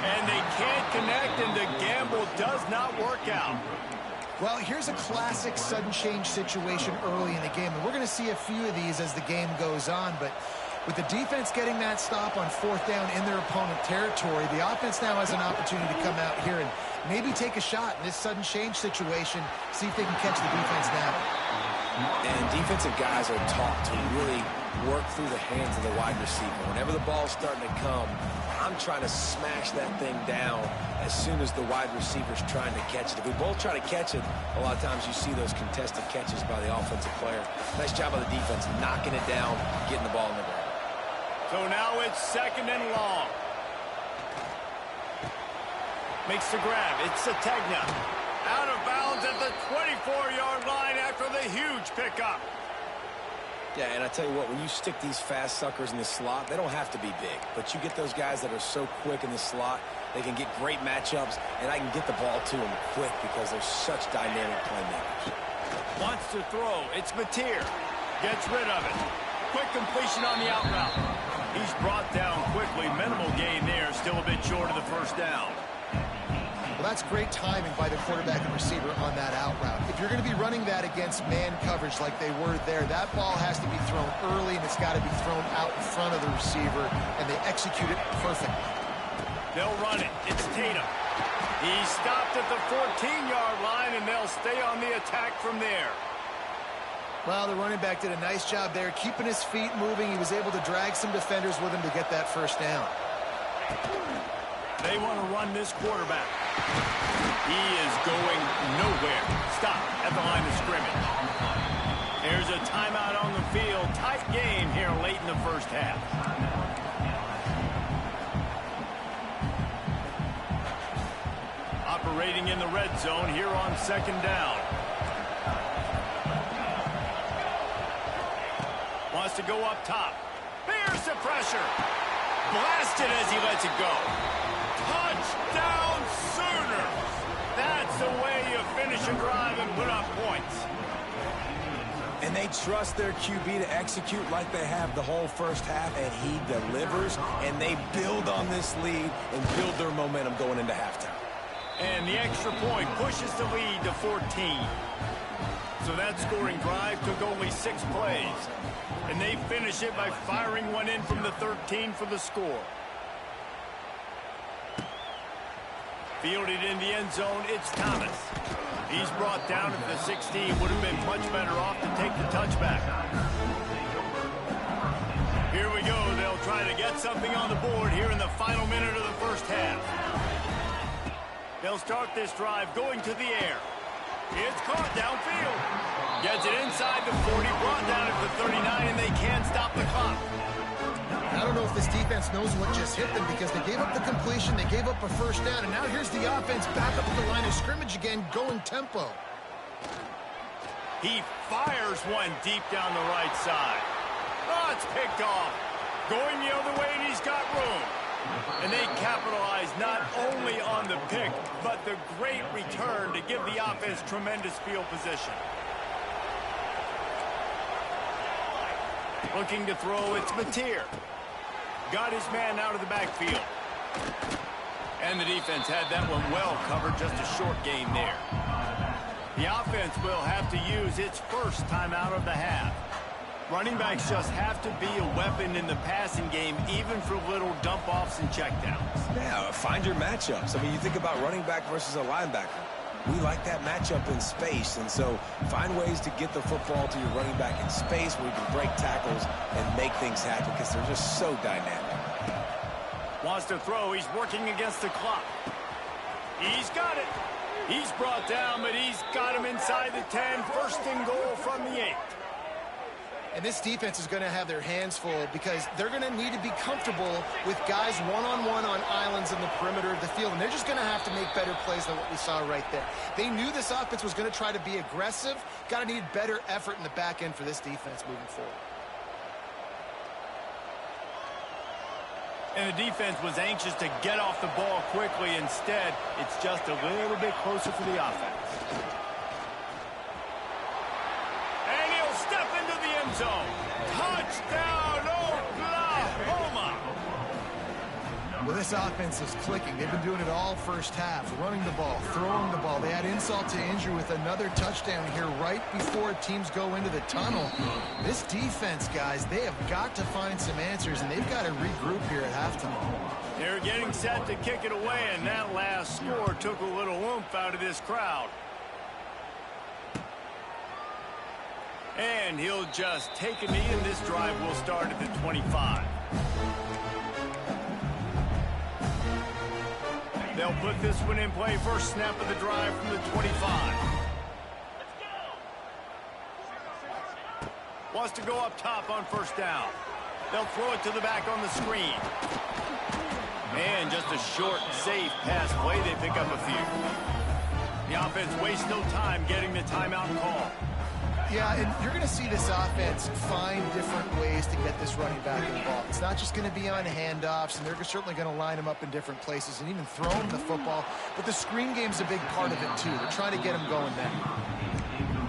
And they can't connect, and the gamble does not work out. Well, here's a classic sudden change situation early in the game, and we're going to see a few of these as the game goes on, but with the defense getting that stop on 4th down in their opponent territory, the offense now has an opportunity to come out here and maybe take a shot in this sudden change situation, see if they can catch the defense now. And defensive guys are taught to really work through the hands of the wide receiver. Whenever the ball's starting to come, I'm trying to smash that thing down as soon as the wide receiver's trying to catch it. If we both try to catch it, a lot of times you see those contested catches by the offensive player. Nice job of the defense knocking it down, getting the ball in the ground. So now it's 2nd and long. Makes the grab. It's Sategna. Out of bounds at the 24-yard line after the huge pickup. Yeah, and I tell you what, when you stick these fast suckers in the slot, they don't have to be big. But you get those guys that are so quick in the slot, they can get great matchups, and I can get the ball to them quick because they're such dynamic playmakers. Wants to throw. It's Mateer. Gets rid of it. Quick completion on the out route. He's brought down quickly. Minimal gain there. Still a bit short of the first down. Well, that's great timing by the quarterback and receiver on that out route. If you're going to be running that against man coverage like they were there, that ball has to be thrown early, and it's got to be thrown out in front of the receiver, and they execute it perfectly. They'll run it. It's Tatum. He stopped at the 14-yard line, and they'll stay on the attack from there. Well, the running back did a nice job there, keeping his feet moving. He was able to drag some defenders with him to get that first down. They want to run this quarterback. He is going nowhere. Stop at the line of scrimmage. There's a timeout on the field. Tight game here late in the first half. Operating in the red zone here on second down. Wants to go up top. Here's the pressure. Blasted as he lets it go. Touchdown Sooners! That's the way you finish a drive and put up points. And they trust their QB to execute like they have the whole first half, and he delivers, and they build on this lead and build their momentum going into halftime. And the extra point pushes the lead to 14. So that scoring drive took only 6 plays. And they finish it by firing one in from the 13 for the score. Fielded in the end zone, it's Thomas. He's brought down at the 16. Would have been much better off to take the touchback. Here we go. They'll try to get something on the board here in the final minute of the first half. They'll start this drive going to the air. It's caught downfield. Gets it inside the 40, brought down at the 39, and they can't stop the clock. I don't know if this defense knows what just hit them because they gave up the completion, they gave up a first down, and now here's the offense back up at the line of scrimmage again, going tempo. He fires one deep down the right side. Oh, it's picked off. Going the other way, and he's got room. And they capitalize not only on the pick, but the great return to give the offense tremendous field position. Looking to throw, it's Mateer. Got his man out of the backfield. And the defense had that one well covered, just a short gain there. The offense will have to use its first timeout of the half. Running backs just have to be a weapon in the passing game, even for little dump-offs and checkdowns. Yeah, find your matchups. I mean, you think about running back versus a linebacker. We like that matchup in space, and so find ways to get the football to your running back in space where you can break tackles and make things happen because they're just so dynamic. Wants to throw. He's working against the clock. He's got it. He's brought down, but he's got him inside the 10. First and goal from the 8. And this defense is going to have their hands full because they're going to need to be comfortable with guys one-on-one on islands in the perimeter of the field. And they're just going to have to make better plays than what we saw right there. They knew this offense was going to try to be aggressive. Got to need better effort in the back end for this defense moving forward. And the defense was anxious to get off the ball quickly. Instead, it's just a little bit closer for the offense. Zone. Touchdown, Oklahoma! Well, this offense is clicking. They've been doing it all first half, running the ball, throwing the ball. They had insult to injury with another touchdown here right before teams go into the tunnel. This defense, guys, they have got to find some answers, and they've got to regroup here at halftime. They're getting set to kick it away, and that last score took a little oomph out of this crowd. And he'll just take a knee, and this drive will start at the 25. They'll put this one in play. First snap of the drive from the 25. Wants to go up top on first down. They'll throw it to the back on the screen. And just a short, safe pass play. They pick up a few. The offense wastes no time getting the timeout call. Yeah, and you're going to see this offense find different ways to get this running back involved. It's not just going to be on handoffs, and they're certainly going to line him up in different places and even throw him the football. But the screen game's a big part of it, too. They're trying to get him going now.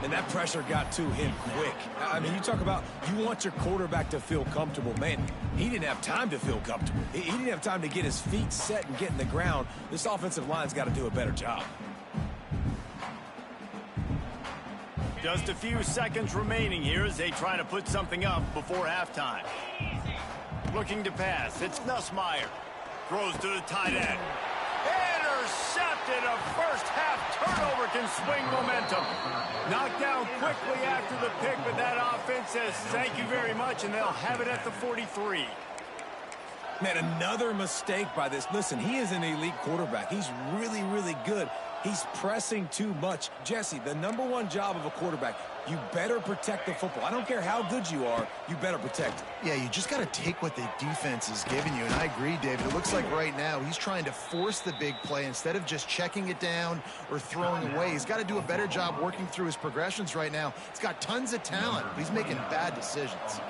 And that pressure got to him quick. I mean, you talk about you want your quarterback to feel comfortable. Man, he didn't have time to feel comfortable. He didn't have time to get his feet set and get in the ground. This offensive line's got to do a better job. Just a few seconds remaining here as they try to put something up before halftime. Looking to pass. It's Nussmeier. Throws to the tight end. intercepted. A first-half turnover can swing momentum. Knocked down quickly after the pick, but that offense says thank you very much, and they'll have it at the 43. Man, another mistake by this. Listen, he is an elite quarterback. He's really, really good. He's pressing too much. Jesse, the #1 job of a quarterback, you better protect the football. I don't care how good you are, you better protect it. Yeah, you just got to take what the defense is giving you, and I agree, David. It looks like right now he's trying to force the big play instead of just checking it down or throwing away. He's got to do a better job working through his progressions right now. He's got tons of talent, but he's making bad decisions.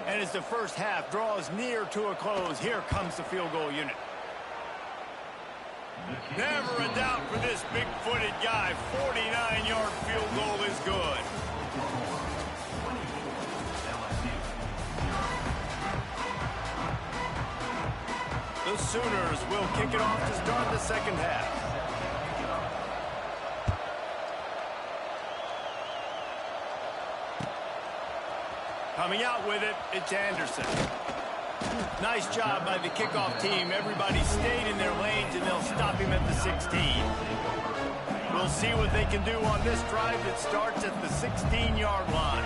And as the first half draws near to a close, here comes the field goal unit. Never a doubt for this big-footed guy. 49-yard field goal is good. The Sooners will kick it off to start the second half. Coming out with it, it's Anderson. Nice job by the kickoff team. Everybody stayed in their lanes, and they'll stop him at the 16. We'll see what they can do on this drive that starts at the 16-yard line.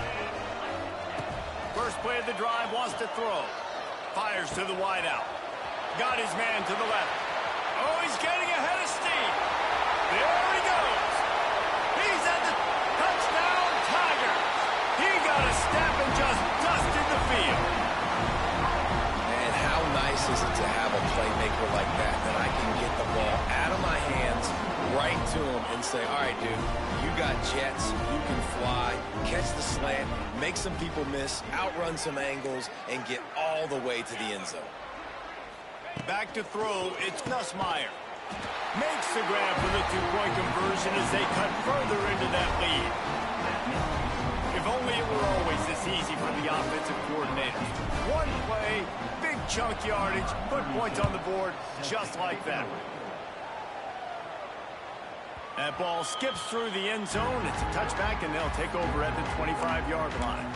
First play of the drive, wants to throw. Fires to the wideout. Got his man to the left. Oh, he's getting ahead of steam. There he goes. He's at the touchdown, Tigers. He got a step and just dusted the field. And how nice is it to have a playmaker like that I can get the ball out of my hands right to him and say, all right, dude, you got jets, you can fly, catch the slant, make some people miss, outrun some angles, and get all the way to the end zone. Back to throw, it's Nussmeier. Makes the grab for the two-point conversion as they cut further into that lead. If only it were always this easy for the offensive coordinators. One play, big chunk yardage, put points on the board just like that. That ball skips through the end zone. It's a touchback, and they'll take over at the 25-yard line.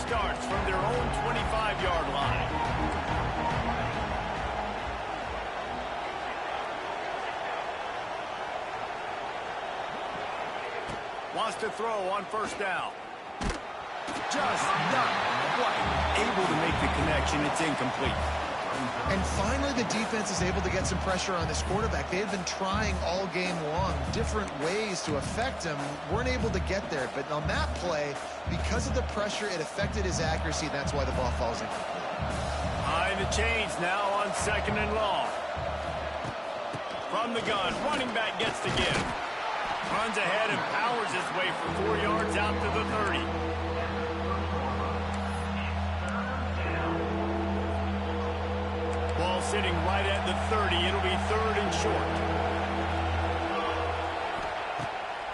Starts from their own 25-yard line. Wants to throw on first down. Just not quite able to make the connection. It's incomplete. And finally, the defense is able to get some pressure on this quarterback. They had been trying all game long different ways to affect him. Weren't able to get there. But on that play, because of the pressure, it affected his accuracy. That's why the ball falls incomplete. High in the chains now on second and long. From the gun, running back gets the give. Runs ahead and powers his way for 4 yards out to the 30. Ball sitting right at the 30. It'll be third and short.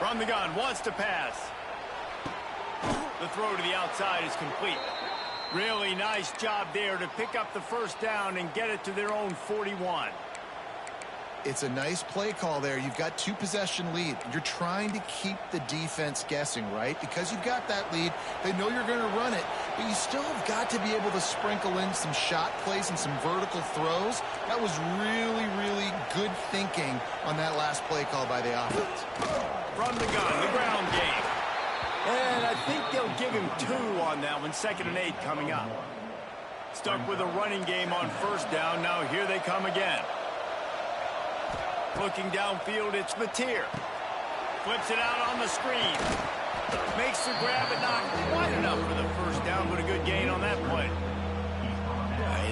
From the gun, wants to pass. The throw to the outside is complete. Really nice job there to pick up the first down and get it to their own 41. It's a nice play call there. You've got 2-possession lead. You're trying to keep the defense guessing, right? Because you've got that lead, they know you're going to run it, but you still have got to be able to sprinkle in some shot plays and some vertical throws. That was really, really good thinking on that last play call by the offense. From the gun, the ground game. And I think they'll give him 2 on that one. 2nd and 8 coming up. Stuck with a running game on first down. Now here they come again. Looking downfield, it's Mateer. Flips it out on the screen. Makes the grab, but not quite enough for the first down, but a good gain on that play.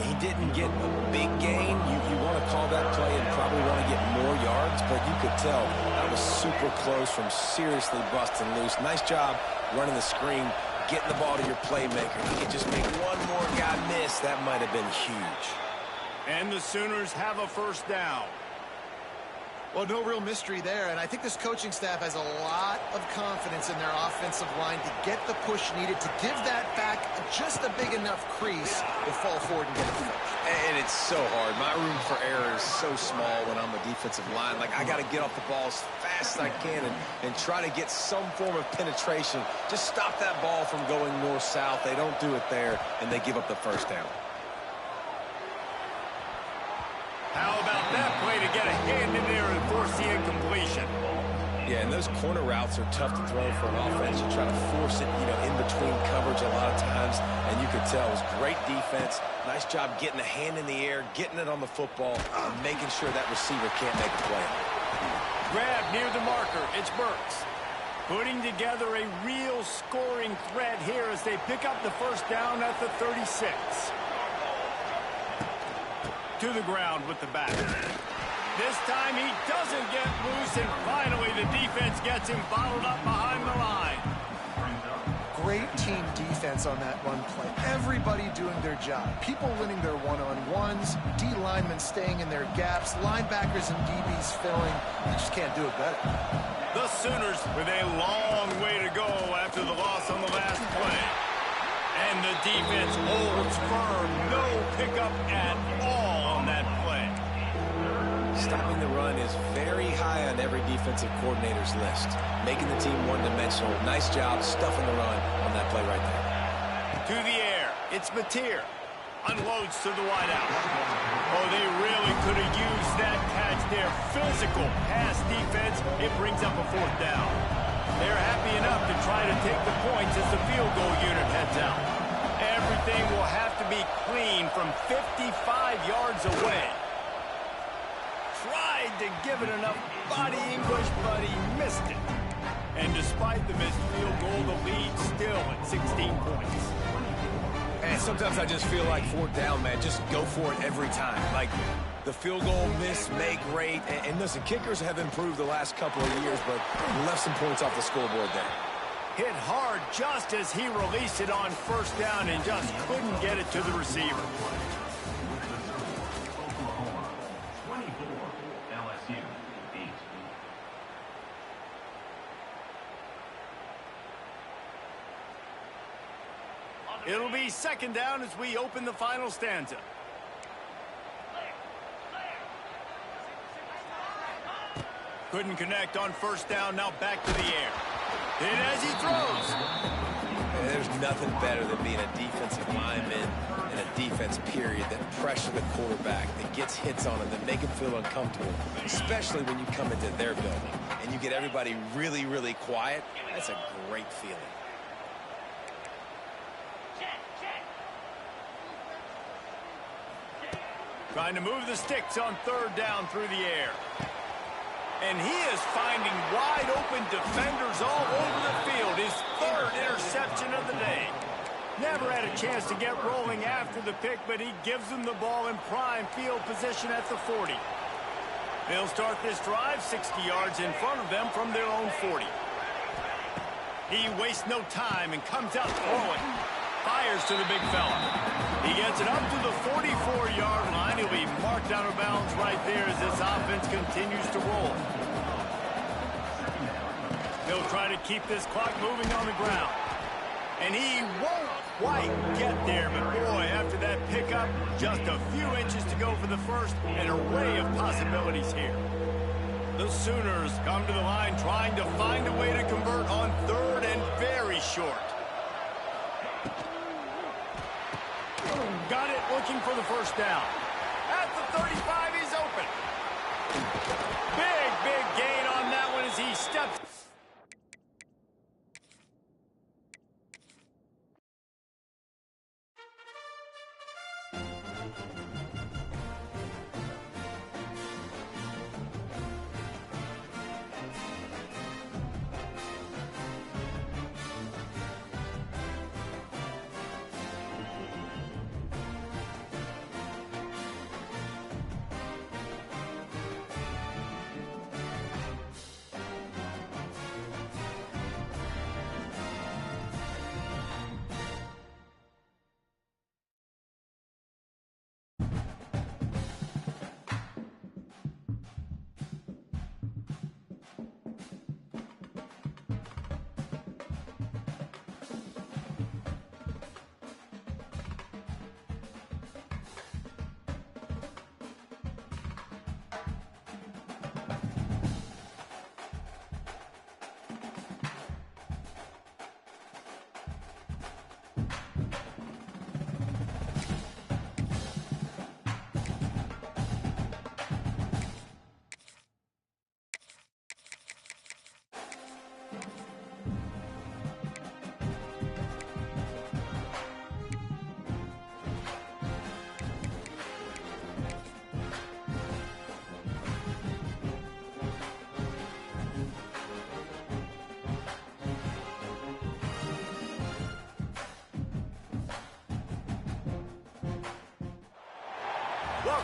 He didn't get a big gain. You want to call that play and probably want to get more yards, but you could tell that was super close from seriously busting loose. Nice job running the screen, getting the ball to your playmaker. If you could just make one more guy miss, that might have been huge. And the Sooners have a first down. Well, no real mystery there, and I think this coaching staff has a lot of confidence in their offensive line to get the push needed to give that back just a big enough crease to fall forward and get it finished. And it's so hard. My room for error is so small when I'm a defensive line. Like, I got to get off the ball as fast as I can and try to get some form of penetration. Just stop that ball from going north-south. They don't do it there, and they give up the first down. How about that play to get a hand in there and force the incompletion? Yeah, and those corner routes are tough to throw for an offense. You try to force it, in between coverage a lot of times, and you could tell it was great defense. Nice job getting a hand in the air, getting it on the football, and making sure that receiver can't make a play. Grab near the marker. It's Burks. Putting together a real scoring threat here as they pick up the first down at the 36. To the ground with the back. This time he doesn't get loose, and finally the defense gets him bottled up behind the line. Great team defense on that run play. Everybody doing their job. People winning their one-on-ones, D linemen staying in their gaps, linebackers and DBs filling. You just can't do it better. The Sooners with a long way to go after the loss on the last play. And the defense holds firm. No pickup at all on that play. Stopping the run is very high on every defensive coordinator's list. Making the team one-dimensional. Nice job stuffing the run on that play right there. To the air. It's Mateer. Unloads to the wideout. Oh, they really could have used that catch there. Physical pass defense. It brings up a fourth down. They're happy enough to try to take the points as the field goal unit heads out. Everything will have to be clean from 55 yards away. Tried to give it enough body English, but he missed it. And despite the missed field goal, the lead still at 16 points. And sometimes I just feel like fourth down, man, just go for it every time. Like, the field goal miss, make rate. And listen, kickers have improved the last couple of years, but left some points off the scoreboard there. Hit hard just as he released it on first down and just couldn't get it to the receiver. It'll be second down as we open the final stanza. Couldn't connect on first down, now back to the air. And as he throws. And there's nothing better than being a defensive lineman and a defense period that pressure the quarterback, that gets hits on him, that make him feel uncomfortable, especially when you come into their building and you get everybody really, really quiet. That's a great feeling. Trying to move the sticks on third down through the air. And he is finding wide open defenders all over the field. His third interception of the day. Never had a chance to get rolling after the pick, but he gives them the ball in prime field position at the 40. They'll start this drive 60 yards in front of them from their own 40. He wastes no time and comes out throwing. Fires to the big fella. He gets it up to the 44-yard line. He'll be marked out of bounds right there as this offense continues to roll. They'll try to keep this clock moving on the ground. And he won't quite get there, but boy, after that pickup, just a few inches to go for the first. An array of possibilities here. The Sooners come to the line trying to find a way to convert on third and very short. Got it, looking for the first down. At the 35, he's open. Big gain on that one as he steps.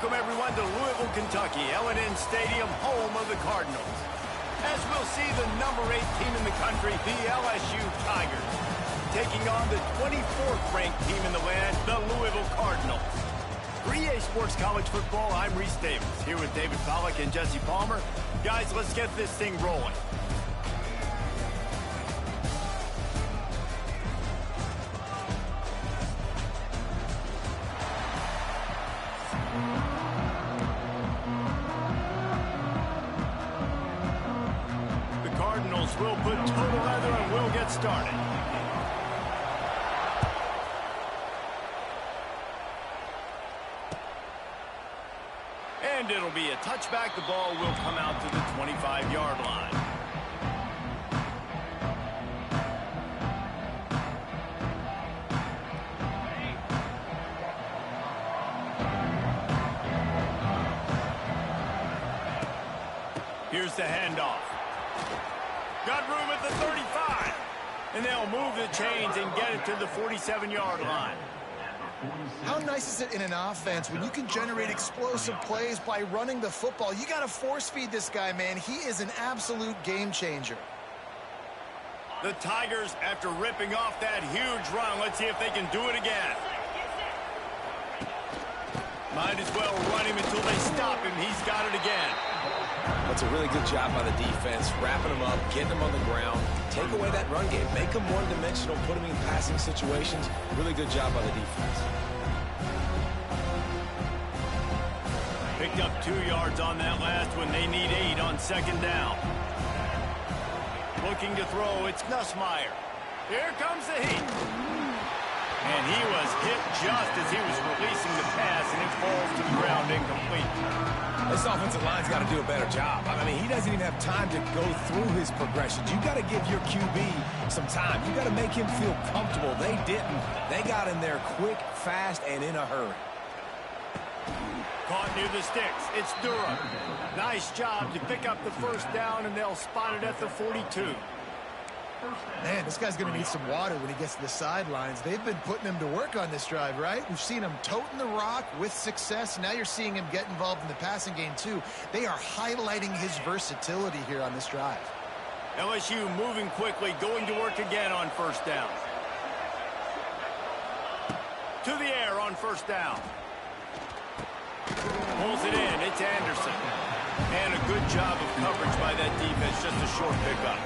Welcome, everyone, to Louisville, Kentucky, L&N Stadium, home of the Cardinals. As we'll see the number 8 team in the country, the LSU Tigers, taking on the 24th ranked team in the land, the Louisville Cardinals. For EA Sports College Football, I'm Reese Davis, here with David Pollack and Jesse Palmer. Guys, let's get this thing rolling. The Cardinals will put total leather and we'll get started. And it'll be a touchback. The ball will come out to the 25-yard line. Here's the handoff. Got room at the 35. And they'll move the chains and get it to the 47-yard line. How nice is it in an offense when you can generate explosive plays by running the football? You got to force feed this guy, man. He is an absolute game changer. The Tigers, after ripping off that huge run, let's see if they can do it again. Might as well run him until they stop him. He's got it again. That's a really good job by the defense, wrapping them up, getting them on the ground. Take away that run game. Make them one-dimensional, put them in passing situations. Really good job by the defense. Picked up 2 yards on that last one. They need 8 on second down. Looking to throw, it's Nussmeier. Here comes the heat. And he was hit just as he was releasing the pass, and it falls to the ground incomplete. This offensive line's got to do a better job. I mean, he doesn't even have time to go through his progressions. You got to give your QB some time. You got to make him feel comfortable. They didn't. They got in there quick, fast, and in a hurry. Caught near the sticks. It's Durham. Nice job to pick up the first down, and they'll spot it at the 42. Man, this guy's going to need some water when he gets to the sidelines. They've been putting him to work on this drive, right? We've seen him toting the rock with success. Now you're seeing him get involved in the passing game, too. They are highlighting his versatility here on this drive. LSU moving quickly, going to work again on first down. To the air on first down. Pulls it in. It's Anderson. And a good job of coverage by that defense. Just a short pickup.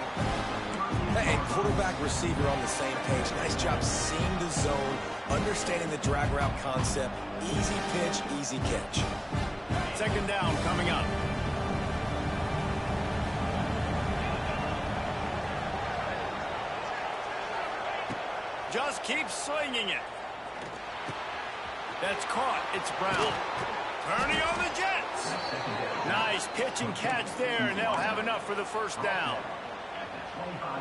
Hey, quarterback, receiver on the same page. Nice job seeing the zone, understanding the drag route concept. Easy pitch, easy catch. Second down coming up. Just keep slinging it. That's caught. It's Brown. Turning on the Jets. Nice pitch and catch there, and they'll have enough for the first down.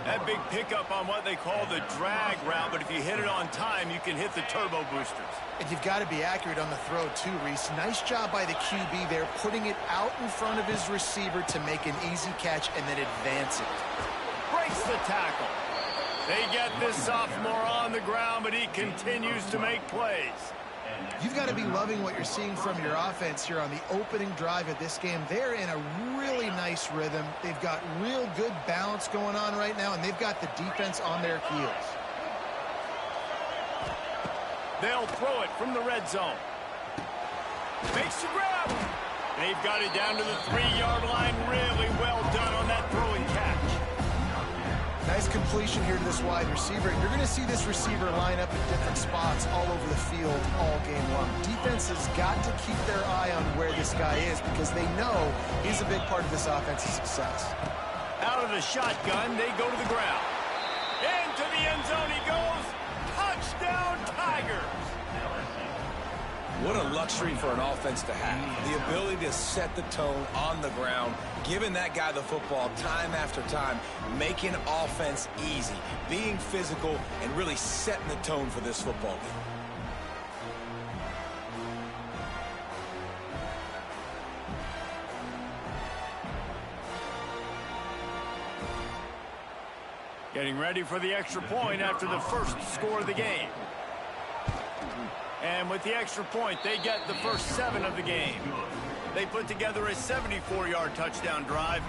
That big pickup on what they call the drag route, but if you hit it on time, you can hit the turbo boosters. And you've got to be accurate on the throw, too, Reese. Nice job by the QB there, putting it out in front of his receiver to make an easy catch and then advance it. Breaks the tackle. They get this sophomore on the ground, but he continues to make plays. You've got to be loving what you're seeing from your offense here on the opening drive of this game. They're in a really nice rhythm. They've got real good balance going on right now, and they've got the defense on their heels. They'll throw it from the red zone. Makes the grab. They've got it down to the 3-yard line. Really well done on that throw and catch. Nice completion here to this wide receiver. You're going to see this receiver line up in different spots all over the field all game long. Defense has got to keep their eye on where this guy is because they know he's a big part of this offense's success. Out of the shotgun, they go to the ground. Into the end zone he goes. Touchdown, Tigers. What a luxury for an offense to have. The ability to set the tone on the ground, giving that guy the football time after time, making offense easy, being physical, and really setting the tone for this football game. Getting ready for the extra point after the first score of the game. And with the extra point, they get the first 7 of the game. They put together a 74-yard touchdown drive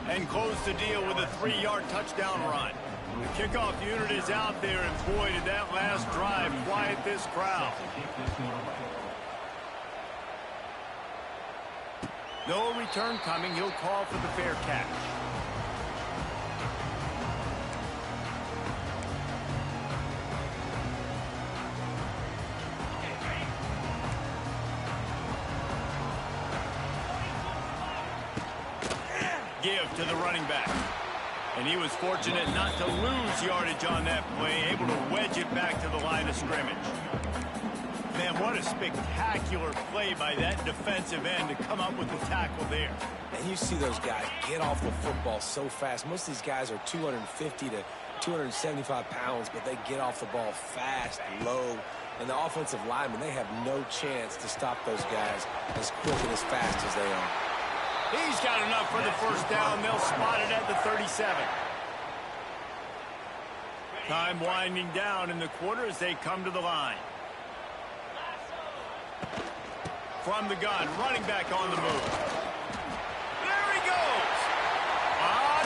and close the deal with a 3-yard touchdown run. The kickoff unit is out there, and boy, did that last drive quiet this crowd. No return coming. He'll call for the fair catch. Give to the running back. And he was fortunate not to lose yardage on that play, able to wedge it back to the line of scrimmage. Man, what a spectacular play by that defensive end to come up with the tackle there. And you see those guys get off the football so fast. Most of these guys are 250 to 275 pounds, but they get off the ball fast, low. And the offensive linemen, they have no chance to stop those guys as quick and as fast as they are. He's got enough for the first down. They'll spot it at the 37. Time winding down in the quarter as they come to the line. From the gun, running back on the move. There he goes.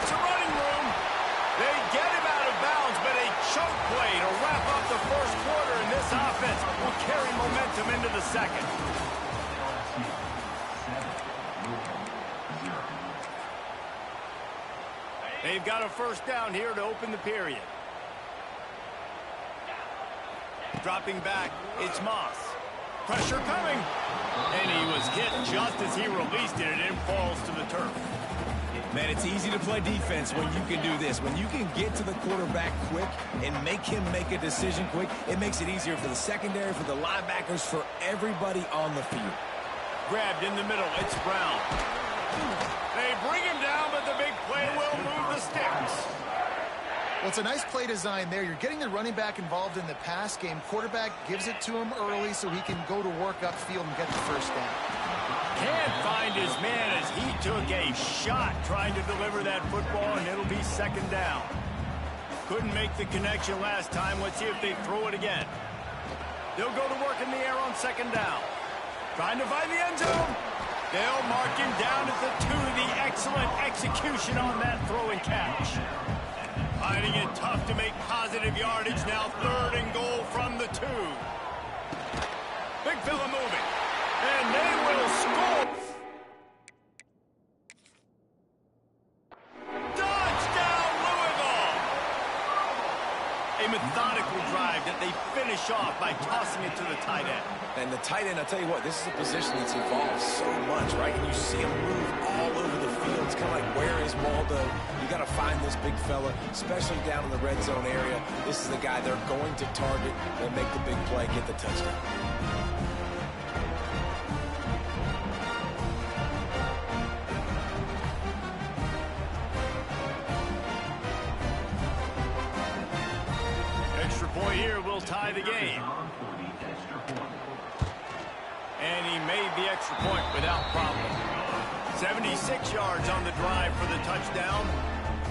It's a running room. They get him out of bounds, but a choke play to wrap up the first quarter, and this offense will carry momentum into the second. They've got a first down here to open the period. Dropping back, it's Moss. Pressure coming. And he was hit just as he released it, and it falls to the turf. Man, it's easy to play defense when you can do this. When you can get to the quarterback quick and make him make a decision quick, it makes it easier for the secondary, for the linebackers, for everybody on the field. Grabbed in the middle, it's Brown. They bring him down, but the big play will move the sticks. Well, it's a nice play design there. You're getting the running back involved in the pass game. Quarterback gives it to him early so he can go to work upfield and get the first down. Can't find his man as he took a shot trying to deliver that football, and it'll be second down. Couldn't make the connection last time. Let's see if they throw it again. They'll go to work in the air on second down. Trying to find the end zone. They'll mark him down at the 2. The excellent execution on that throw and catch. Finding it tough to make positive yardage. Now 3rd and goal from the 2. Big fella moving. And they will score. Touchdown, Louisville! A methodical drive that they finish off by tossing it to the tight end. And the tight end, I'll tell you what, this is a position that's evolved so much, right? And you see him move all over the field. It's kind of like, where is Waldo? You got to find this big fella, especially down in the red zone area. This is the guy they're going to target. They'll make the big play, get the touchdown. Extra point here will tie the game. And he made the extra point without problem. 76 yards on the drive for the touchdown,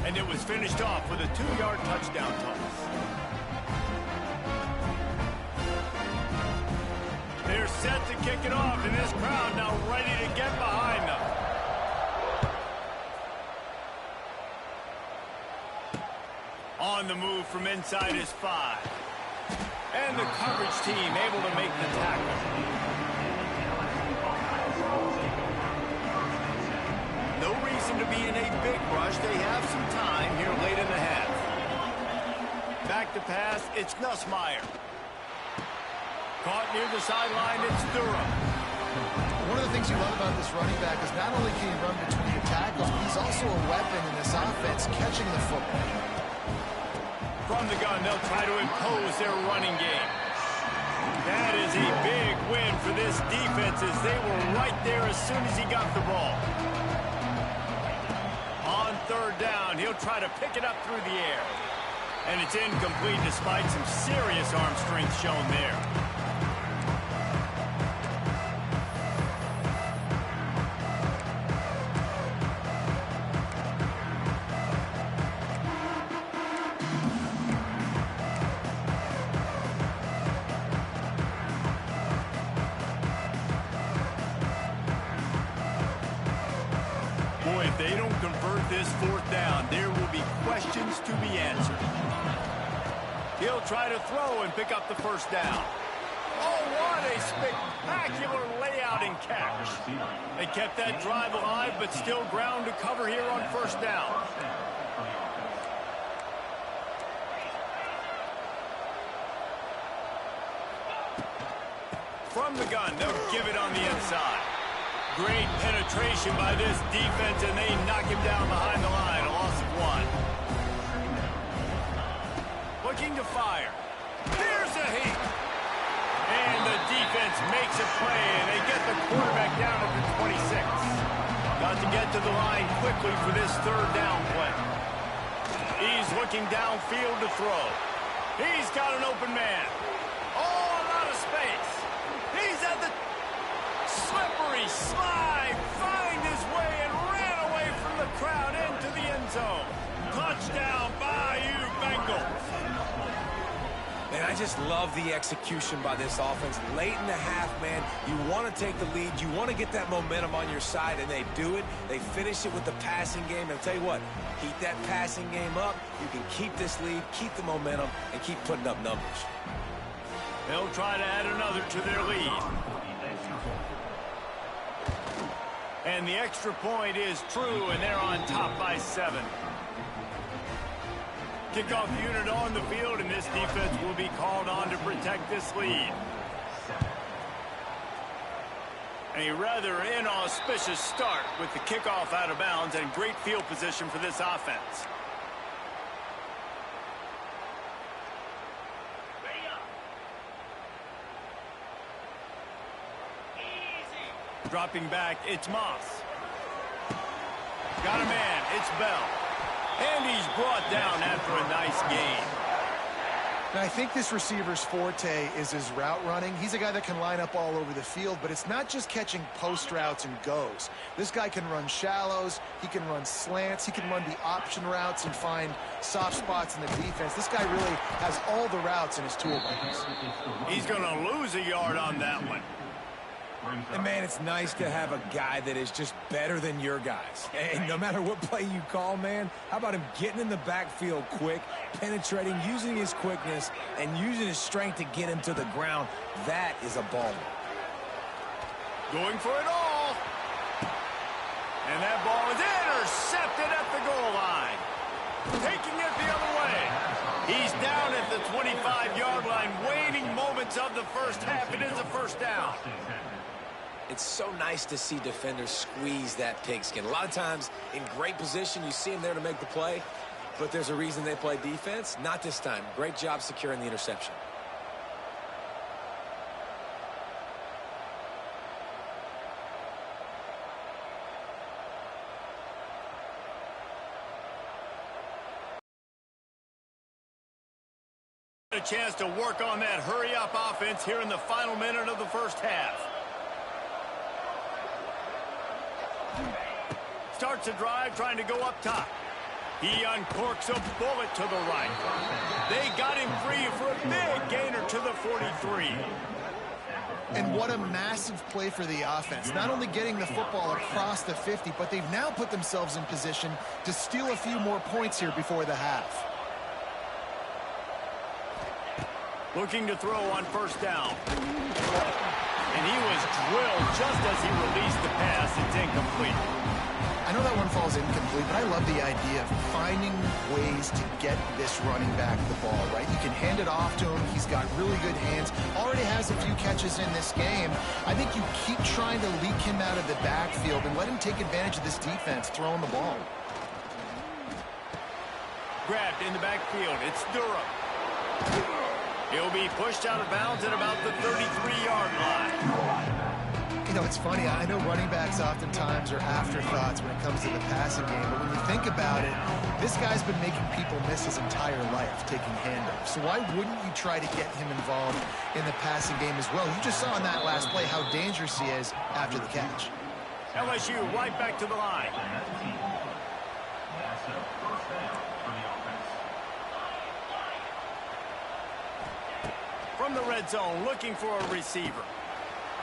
and it was finished off with a 2-yard touchdown toss. They're set to kick it off, and this crowd now ready to get behind them. On the move from inside his 5. And the coverage team able to make the tackle. No reason to be in a big rush. They have some time here late in the half. Back to pass, it's Nussmeier. Caught near the sideline, it's Durham. One of the things you love about this running back is not only can he run between the tackles, but he's also a weapon in this offense catching the football. From the gun, they'll try to impose their running game. That is a big win for this defense as they were right there as soon as he got the ball. On 3rd down, he'll try to pick it up through the air. And it's incomplete despite some serious arm strength shown there. convert this fourth down, there will be questions to be answered. He'll try to throw and pick up the first down. Oh, what a spectacular layout and catch. They kept that drive alive, but still ground to cover here on first down. From the gun, they'll give it on the inside. Great penetration by this defense, and they knock him down behind the line. A loss of 1. Looking to fire. There's a hit. And the defense makes a play, and they get the quarterback down at the 26. Got to get to the line quickly for this third down play. He's looking downfield to throw. He's got an open man. Oh, a lot of space. He's at the slippery slide, find his way and ran away from the crowd into the end zone. Touchdown, Bayou Bengals. Man, I just love the execution by this offense. Late in the half, man, you want to take the lead. You want to get that momentum on your side, and they do it. They finish it with the passing game. And I'll tell you what, keep that passing game up. You can keep this lead, keep the momentum, and keep putting up numbers. They'll try to add another to their lead. And the extra point is true, and they're on top by 7. Kickoff unit on the field, and this defense will be called on to protect this lead. A rather inauspicious start with the kickoff out of bounds and great field position for this offense. Dropping back, it's Moss. Got a man, it's Bell. And he's brought down after a nice gain. Now, I think this receiver's forte is his route running. He's a guy that can line up all over the field, but it's not just catching post routes and goes. This guy can run shallows, he can run slants, he can run the option routes and find soft spots in the defense. This guy really has all the routes in his toolbox. He's going to lose a yard on that one. And, man, it's nice to have a guy that is just better than your guys. And no matter what play you call, man, how about him getting in the backfield quick, penetrating, using his quickness, and using his strength to get him to the ground? That is a baller. Going for it all. And that ball is intercepted at the goal line. Taking it the other way. He's down at the 25-yard line, waiting moments of the first half. It is a first down. It's so nice to see defenders squeeze that pigskin. A lot of times in great position, you see them there to make the play, but there's a reason they play defense. Not this time. Great job securing the interception. A chance to work on that hurry-up offense here in the final minute of the first half. Starts a drive trying to go up top. He uncorks a bullet to the right. They got him free for a big gainer to the 43. And what a massive play for the offense. Not only getting the football across the 50, but they've now put themselves in position to steal a few more points here before the half. Looking to throw on first down. And he was drilled just as he released the pass. It's incomplete. I know that one falls incomplete, but I love the idea of finding ways to get this running back the ball, right? You can hand it off to him. He's got really good hands. Already has a few catches in this game. I think you keep trying to leak him out of the backfield and let him take advantage of this defense throwing the ball. Grabbed in the backfield. It's Durham. He'll be pushed out of bounds at about the 33-yard line. You know, it's funny. I know running backs oftentimes are afterthoughts when it comes to the passing game, but when you think about it, this guy's been making people miss his entire life taking handoffs. So why wouldn't you try to get him involved in the passing game as well? You just saw in that last play how dangerous he is after the catch. LSU right back to the line. From the red zone, looking for a receiver.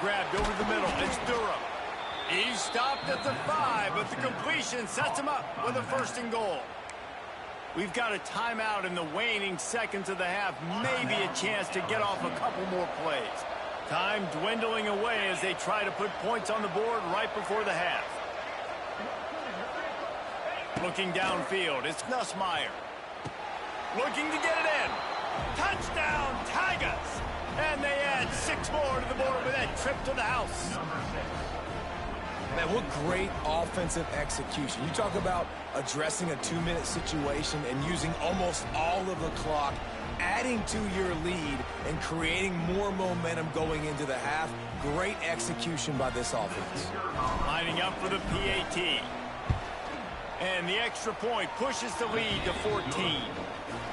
Grabbed over the middle. It's Durham. He's stopped at the 5, but the completion sets him up with a 1st and goal. We've got a timeout in the waning seconds of the half. Maybe a chance to get off a couple more plays. Time dwindling away as they try to put points on the board right before the half. Looking downfield, it's Nussmeier. Looking to get it in. Touchdown, Tigers! And they add 6 more to the board with that trip to the house. Man, what great offensive execution. You talk about addressing a 2-minute situation and using almost all of the clock, adding to your lead and creating more momentum going into the half. Great execution by this offense. Lining up for the PAT. And the extra point pushes the lead to 14.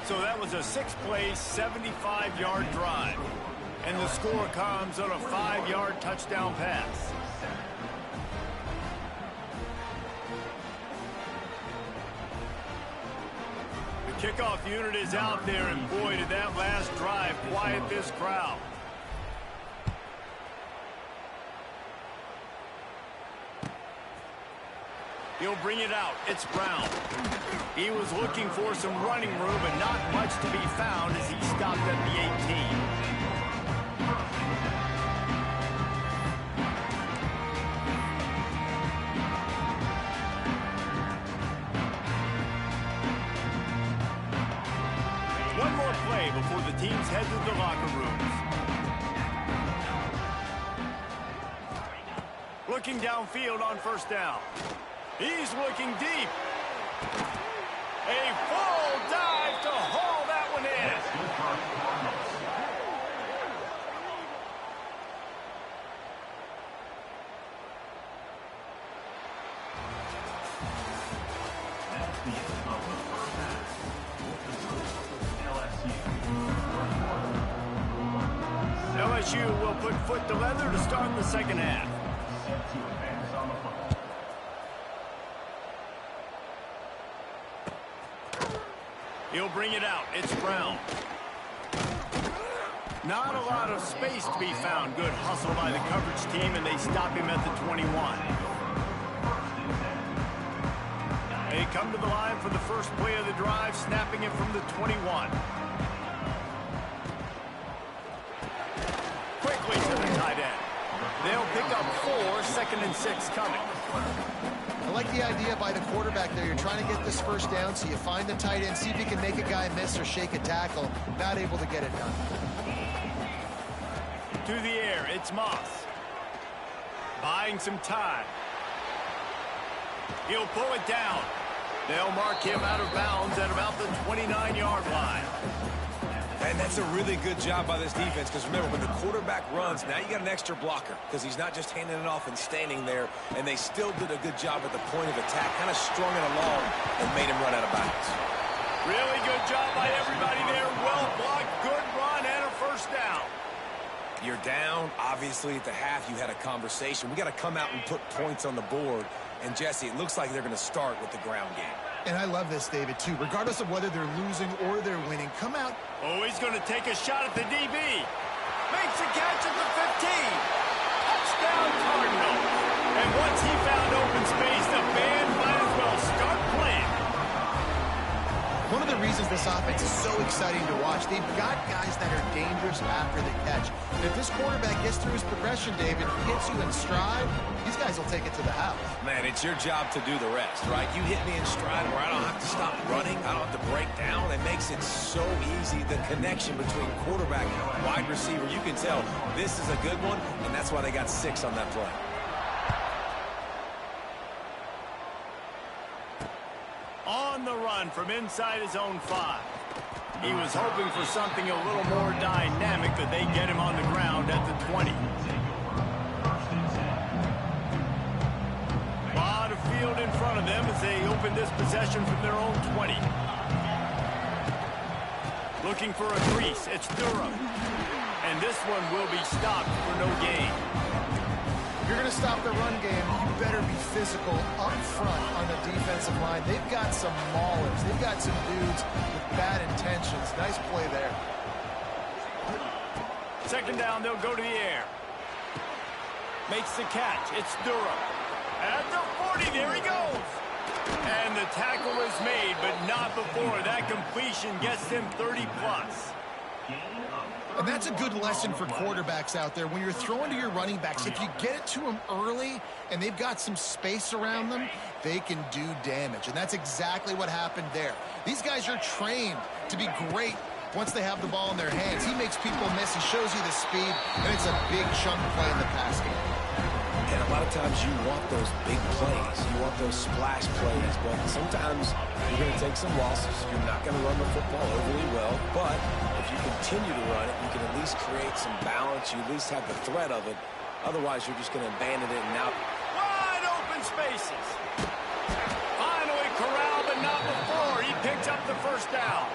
So that was a 6-play, 75-yard drive. And the score comes on a 5-yard touchdown pass. The kickoff unit is out there, and boy, did that last drive quiet this crowd. He'll bring it out. It's Brown. He was looking for some running room, but not much to be found as he stopped at the 18. One more play before the teams head to the locker rooms. Looking downfield on 1st down. He's looking deep. A full dive to haul that one in. LSU will put foot to leather to start the 2nd half. He'll bring it out. It's Brown. Not a lot of space to be found. Good hustle by the coverage team, and they stop him at the 21. They come to the line for the first play of the drive, snapping it from the 21. Quickly to the tight end. They'll pick up 4, 2nd and 6 coming. I like the idea by the quarterback there. You're trying to get this 1st down, so you find the tight end, see if you can make a guy miss or shake a tackle. Not able to get it done. To the air, it's Moss. Buying some time. He'll pull it down. They'll mark him out of bounds at about the 29-yard line. And that's a really good job by this defense, because remember, when the quarterback runs, now you got an extra blocker, because he's not just handing it off and standing there, and they still did a good job at the point of attack, kind of strung it along and made him run out of bounds. Really good job by everybody there. Well blocked, good run, and a 1st down. You're down. Obviously, at the half, you had a conversation. We got to come out and put points on the board. And, Jesse, it looks like they're going to start with the ground game. And I love this, David, too. Regardless of whether they're losing or they're winning, come out. Oh, he's going to take a shot at the DB. Makes a catch at the 15. Touchdown, Cardinals. And once he found open space, the band might as well start playing. One of the reasons this offense is so exciting to watch, they've got guys that are dangerous after the catch. And if this quarterback gets through his progression, David, hits you in stride, these guys will take it to the house. Man, it's your job to do the rest, right? You hit me in stride where I don't have to stop running. I don't have to break down. It makes it so easy, the connection between quarterback and wide receiver. You can tell this is a good one, and that's why they got 6 on that play. On the run from inside his own 5. He was hoping for something a little more dynamic, but they get him on the ground at the 20. A lot of field in front of them as they open this possession from their own 20. Looking for a crease. It's Durham. And this one will be stopped for no gain. If you're going to stop the run game, you better be physical up front on the defensive line. They've got some maulers. They've got some dudes with bad intentions. Nice play there. 2nd down, they'll go to the air. Makes the catch. It's Durham. At the 40, there he goes. And the tackle is made, but not before that completion gets him 30+. And that's a good lesson for quarterbacks out there. When you're throwing to your running backs, if you get it to them early and they've got some space around them, they can do damage. And that's exactly what happened there. These guys are trained to be great once they have the ball in their hands. He makes people miss. He shows you the speed, and it's a big chunk play in the pass game. And a lot of times you want those big plays. You want those splash plays. But sometimes you're going to take some losses. You're not going to run the football overly well. But if you continue to run it, you can at least create some balance. You at least have the threat of it. Otherwise, you're just going to abandon it and now. Wide open spaces. Finally corralled, but not before. He picks up the first down.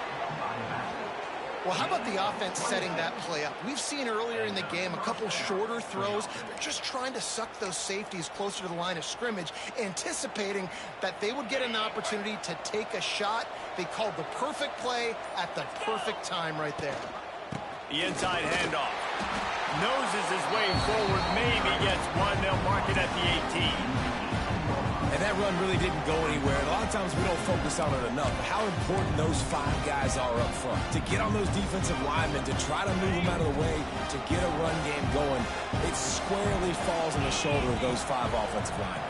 Well, how about the offense setting that play up? We've seen earlier in the game a couple shorter throws. They're just trying to suck those safeties closer to the line of scrimmage, anticipating that they would get an opportunity to take a shot. They called the perfect play at the perfect time right there. The inside handoff. Noses his way forward, maybe gets one. They'll mark it at the 18. And that run really didn't go anywhere. And a lot of times we don't focus on it enough. But how important those 5 guys are up front. To get on those defensive linemen, to try to move them out of the way, to get a run game going, it squarely falls on the shoulder of those 5 offensive linemen.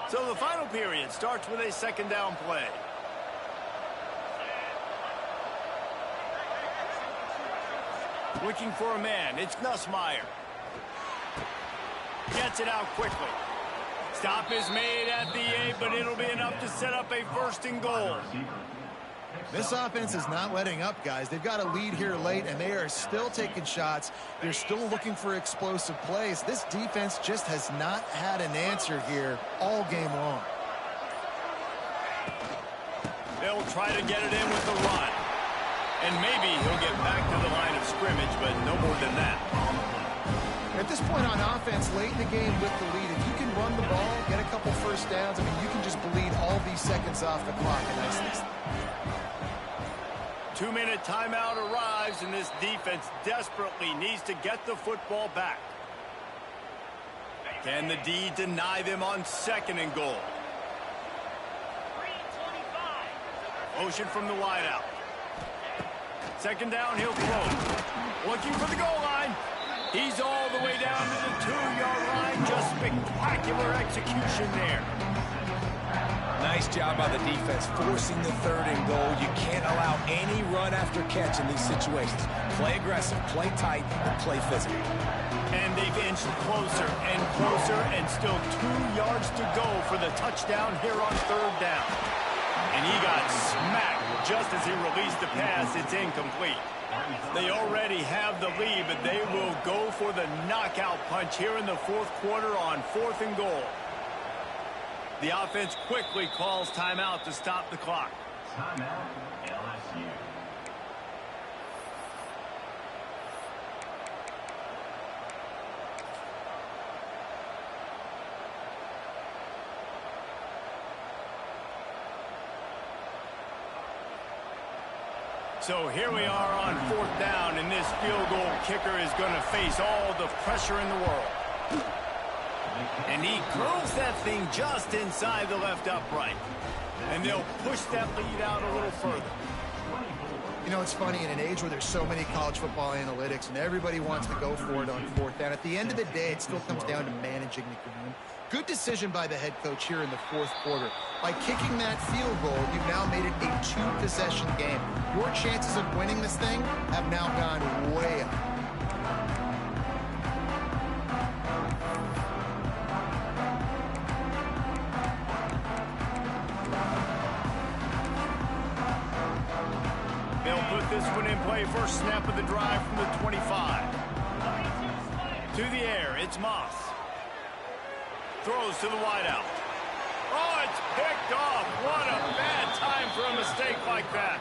So the final period starts with a second down play. Looking for a man. It's Nussmeier. Gets it out quickly. Stop is made at the 8, but it'll be enough to set up a 1st and goal. This offense is not letting up, guys. They've got a lead here late, and they are still taking shots. They're still looking for explosive plays. This defense just has not had an answer here all game long. They'll try to get it in with the run. And maybe he'll get back to the line of scrimmage, but no more than that. At this point on offense, late in the game with the lead, if you can run the ball, get a couple first downs, I mean, you can just bleed all these seconds off the clock in essence. 2-minute timeout arrives, and this defense desperately needs to get the football back. Can the D deny them on 2nd and goal? Motion from the wideout. 2nd down, he'll throw. Looking for the goal line. He's all the way down to the 2-yard line. Just spectacular execution there. Nice job by the defense, forcing the 3rd and goal. You can't allow any run after catch in these situations. Play aggressive, play tight, and play physical. And they've inched closer and closer, and still 2 yards to go for the touchdown here on 3rd down. And he got smacked just as he released the pass. It's incomplete. They already have the lead, but they will go for the knockout punch here in the 4th quarter on 4th and goal. The offense quickly calls timeout to stop the clock. Timeout, LSU. So here we are on 4th down, and this field goal kicker is going to face all the pressure in the world. And he curls that thing just inside the left upright. And they'll push that lead out a little further. You know, it's funny, in an age where there's so many college football analytics and everybody wants to go for it on 4th down, at the end of the day, it still comes down to managing the game. Good decision by the head coach here in the 4th quarter. By kicking that field goal, you've now made it a 2-possession game. Your chances of winning this thing have now gone way up. They'll put this one in play. First snap of the drive from the 25. To the air, it's Moss. Throws to the wideout. Oh, it's picked off. What a bad time for a mistake like that.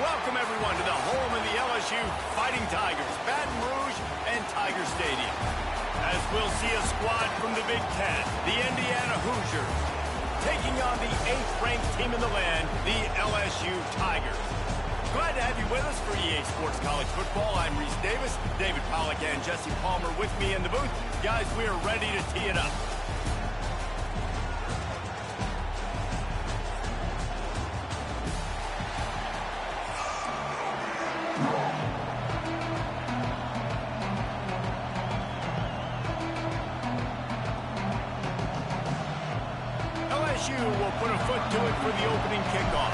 Welcome, everyone, to the home of the LSU Fighting Tigers, Baton Rouge and Tiger Stadium. As we'll see a squad from the Big Ten, the Indiana Hoosiers, taking on the 8th-ranked team in the land, the LSU Tigers. Glad to have you with us for EA Sports College Football. I'm Reese Davis, David Pollack and Jesse Palmer with me in the booth. Guys, we are ready to tee it up. LSU will put a foot to it for the opening kickoff.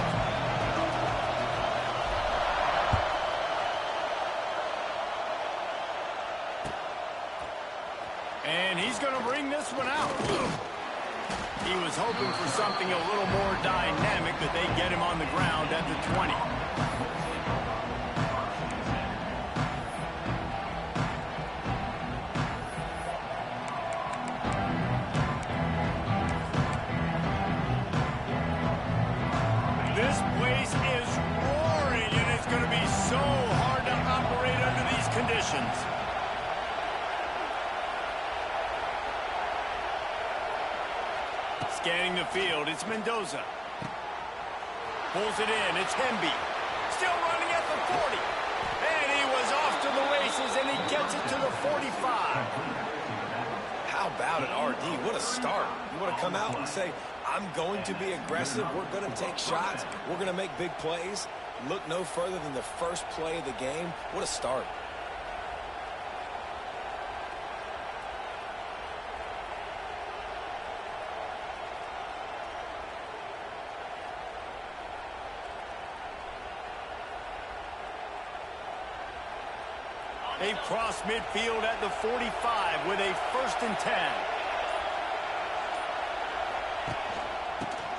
And he's going to bring this one out. He was hoping for something a little more dynamic, but they get him on the ground at the 20. This place is roaring, and it's going to be so hard to operate under these conditions. Scanning the field, it's Mendoza. Pulls it in, it's Hemby. Still running at the 40. And he was off to the races, and he gets it to the 45. How about it, RD? What a start. You want to come out and say, I'm going to be aggressive, we're going to take shots, we're going to make big plays. Look no further than the first play of the game. What a start. They've crossed midfield at the 45 with a 1st and 10.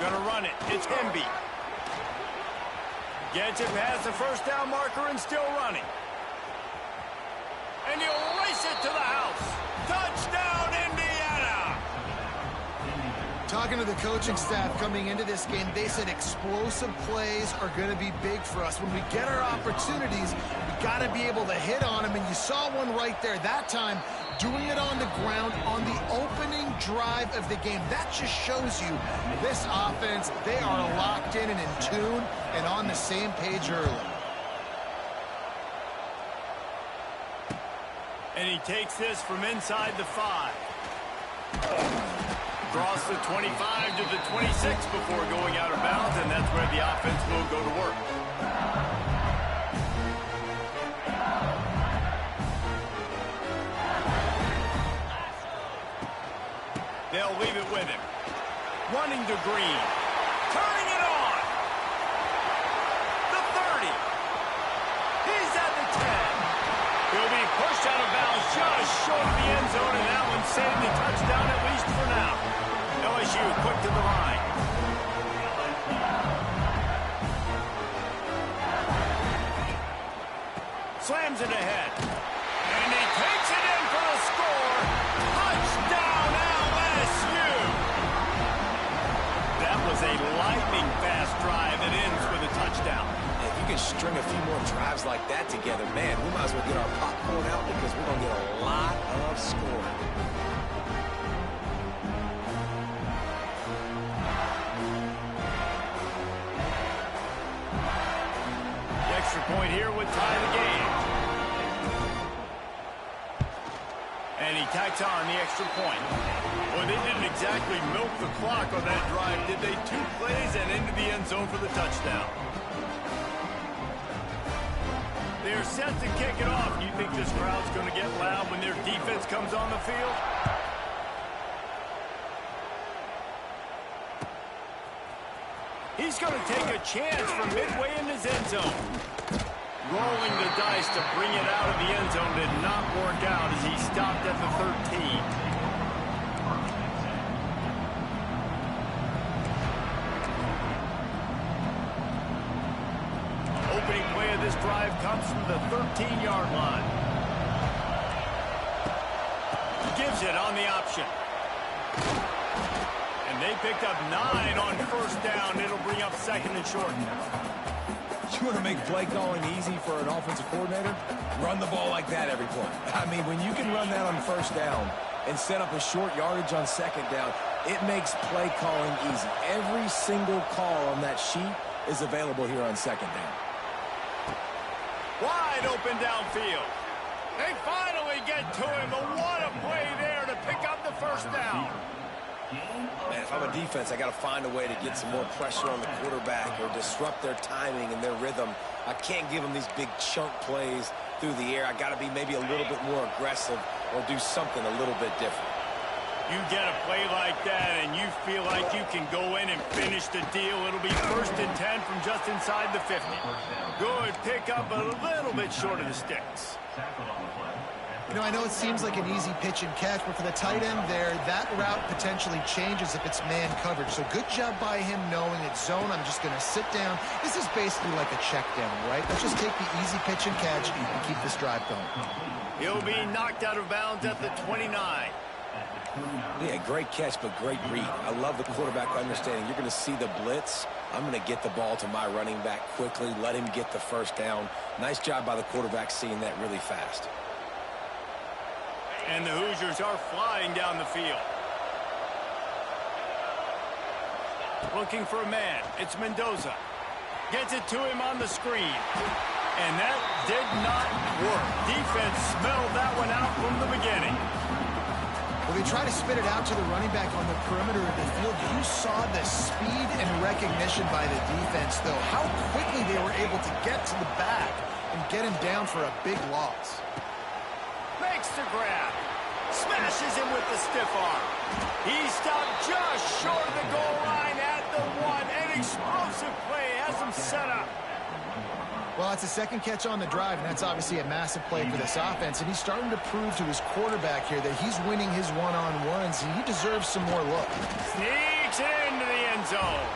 Gonna run it. It's Hemby. Gets it past the first down marker and still running. And he'll race it to the house. Touchdown, Indiana! Talking to the coaching staff coming into this game, they said explosive plays are going to be big for us. When we get our opportunities, we got to be able to hit on them, and you saw one right there. That time, doing it on the ground on the opening drive of the game. That just shows you this offense, they are locked in and in tune and on the same page early. And he takes this from inside the 5. Cross the 25 to the 26 before going out of bounds, and that's where the offense will go to work. They'll leave it with him. Running to Green. Turning it on. The 30. He's at the 10. He'll be pushed out of bounds just short of the end zone, and that one saved the touchdown at least for now. LSU quick to the line. Slams it ahead. And he takes it in for the score. Touchdown, LSU! That was a lightning-fast drive that ends with a touchdown. If you can string a few more drives like that together, man, we might as well get our popcorn out because we're going to get a lot of scoring. The extra point here would tie the game. And he tacks on the extra point. Well, they didn't exactly milk the clock on that drive, did they? 2 plays and into the end zone for the touchdown. They're set to kick it off. You think this crowd's going to get loud when their defense comes on the field? He's going to take a chance from midway in his end zone. Rolling the dice to bring it out of the end zone did not work out as he stopped at the 13. Opening play of this drive comes from the 13-yard line. Gives it on the option. And they picked up 9 on 1st down. It'll bring up 2nd and short. You want to make play calling easy for an offensive coordinator? Run the ball like that every play. I mean, when you can run that on first down and set up a short yardage on second down, it makes play calling easy. Every single call on that sheet is available here on second down. Wide open downfield. They finally get to him, but what a play there to pick up the first down. Man, if I'm a defense, I got to find a way to get some more pressure on the quarterback or disrupt their timing and their rhythm. I can't give them these big chunk plays through the air. I got to be maybe a little bit more aggressive or do something a little bit different. You get a play like that and you feel like you can go in and finish the deal. It'll be 1st and 10 from just inside the 50. Good pickup, but a little bit short of the sticks. You know, I know it seems like an easy pitch and catch, but for the tight end there, that route potentially changes if it's man coverage. So good job by him knowing it's zone. I'm just going to sit down. This is basically like a check down, right? Let's just take the easy pitch and catch and keep this drive going. He'll be knocked out of bounds at the 29. Yeah, great catch, but great read. I love the quarterback understanding. You're going to see the blitz. I'm going to get the ball to my running back quickly, let him get the first down. Nice job by the quarterback seeing that really fast. And the Hoosiers are flying down the field. Looking for a man. It's Mendoza. Gets it to him on the screen. And that did not work. Defense smelled that one out from the beginning. Well, they try to spit it out to the running back on the perimeter of the field. You saw the speed and recognition by the defense, though. How quickly they were able to get to the back and get him down for a big loss. Makes the grab. Smashes him with the stiff arm. He stopped just short of the goal line at the 1. An explosive play has him set up. Well, it's a second catch on the drive, and that's obviously a massive play for this offense. And he's starting to prove to his quarterback here that he's winning his one-on-ones, and he deserves some more looks. Sneaks into the end zone.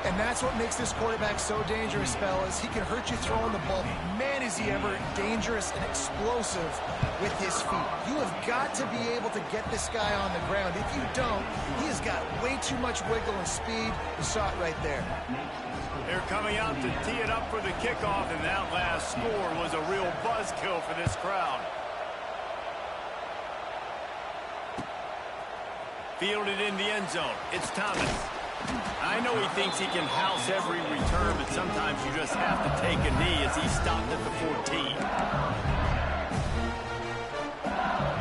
And that's what makes this quarterback so dangerous, fellas. He can hurt you throwing the ball. Man, is he ever dangerous and explosive with his feet. You have got to be able to get this guy on the ground. If you don't, he has got way too much wiggle and speed. You saw it right there. They're coming out to tee it up for the kickoff, and that last score was a real buzzkill for this crowd. Fielded in the end zone. It's Thomas. I know he thinks he can house every return, but sometimes you just have to take a knee as he stopped at the 14.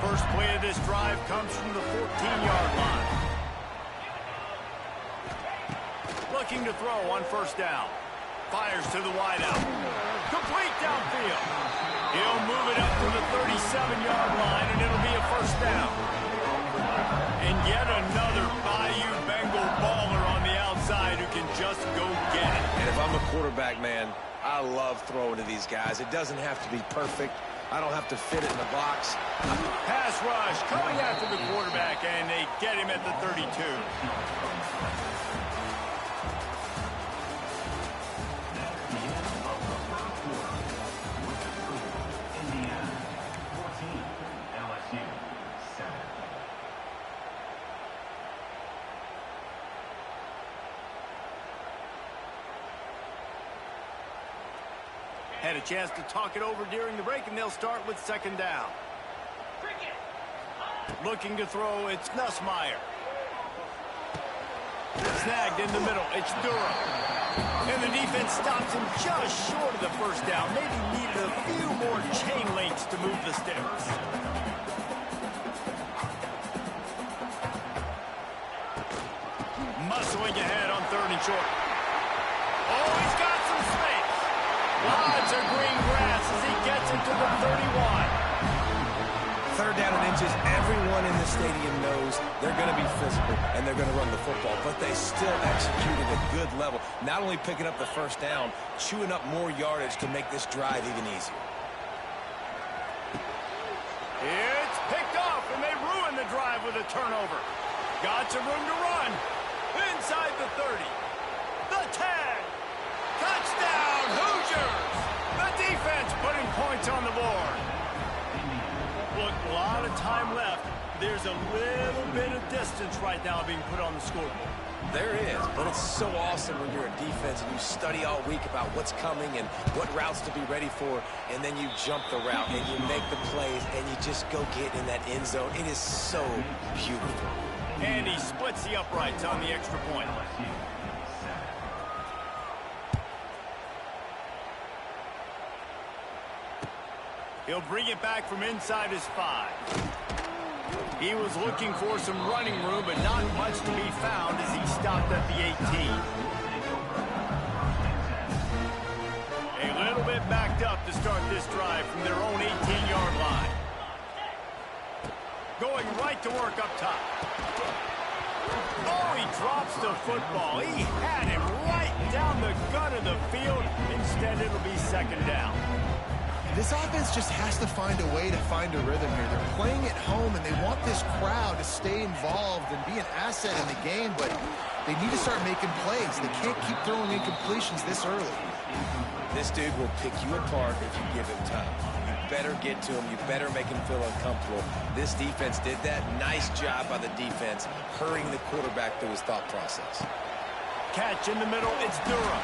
First play of this drive comes from the 14-yard line. Looking to throw on first down. Fires to the wideout. Complete downfield. He'll move it up to the 37-yard line, and it'll be a first down. And yet another Bayou Bengal baller on the outside who can just go get it. And if I'm a quarterback, man, I love throwing to these guys. It doesn't have to be perfect. I don't have to fit it in the box. Pass rush coming after the quarterback, and they get him at the 32. Had a chance to talk it over during the break, and they'll start with second down. Looking to throw, it's Nussmeier. Snagged in the middle, it's Durham. And the defense stops him just short of the first down. Maybe needed a few more chain links to move the sticks. Muscling ahead on 3rd and short. Oh, he's got some space. Lots of green grass as he gets it to the 31. 3rd down and inches. Everyone in the stadium knows they're going to be physical and they're going to run the football, but they still executed at a good level. Not only picking up the first down, chewing up more yardage to make this drive even easier. It's picked off, and they ruin the drive with a turnover. Got some room to run. Inside the 30. The 10. Touchdown, Hoosiers! The defense putting points on the board. Look, a lot of time left. There's a little bit of distance right now being put on the scoreboard. There is, but it's so awesome when you're a defense and you study all week about what's coming and what routes to be ready for, and then you jump the route and you make the plays and you just go get in that end zone. It is so beautiful. And he splits the uprights on the extra point. He'll bring it back from inside his 5. He was looking for some running room, but not much to be found as he stopped at the 18. A little bit backed up to start this drive from their own 18-yard line. Going right to work up top. Oh, he drops the football. He had him right down the gut of the field. Instead, it'll be second down. This offense just has to find a way to find a rhythm here. They're playing at home, and they want this crowd to stay involved and be an asset in the game, but they need to start making plays. They can't keep throwing incompletions this early. This dude will pick you apart if you give him time. You better get to him. You better make him feel uncomfortable. This defense did that. Nice job by the defense, hurrying the quarterback through his thought process. Catch in the middle, it's Durham.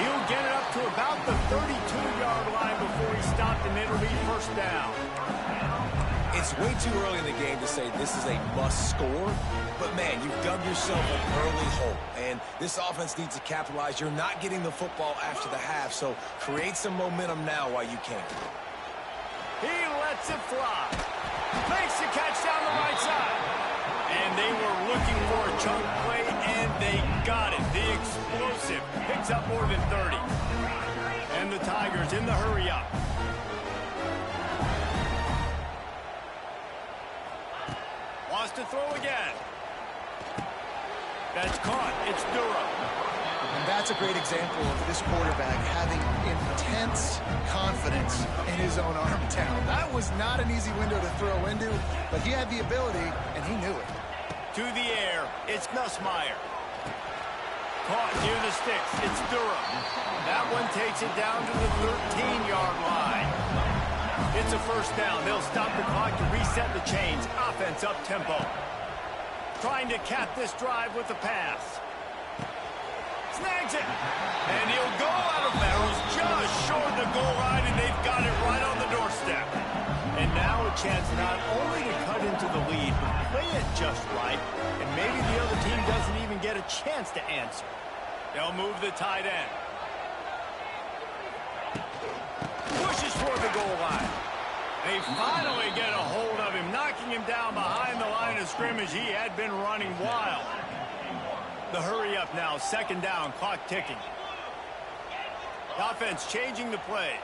He'll get it up to about the 32-yard line before he stopped, and it'll be first down. It's way too early in the game to say this is a must score, but man, you've dug yourself an early hole, and this offense needs to capitalize. You're not getting the football after the half, so create some momentum now while you can. He lets it fly. Makes the catch down the right side. And they were looking for a chunk play, and they got it. The explosive picks up more than 30. And the Tigers in the hurry up. Wants to throw again. That's caught. It's Durham. And that's a great example of this quarterback having intense confidence in his own arm talent. That was not an easy window to throw into, but he had the ability, and he knew it. To the air, it's Nussmeier. Caught near the sticks, it's Durham. That one takes it down to the 13-yard line. It's a first down. They'll stop the clock to reset the chains. Offense up-tempo. Trying to cap this drive with a pass. Snags it. And he'll go out of bounds just short of the goal line, and they've got it right on the doorstep. And now a chance not only to cut into the lead, but play it just right, and maybe the other team doesn't even get a chance to answer. They'll move the tight end. Pushes for the goal line. They finally get a hold of him, knocking him down behind the line of scrimmage. He had been running wild. The hurry up now, second down, clock ticking. The offense changing the play.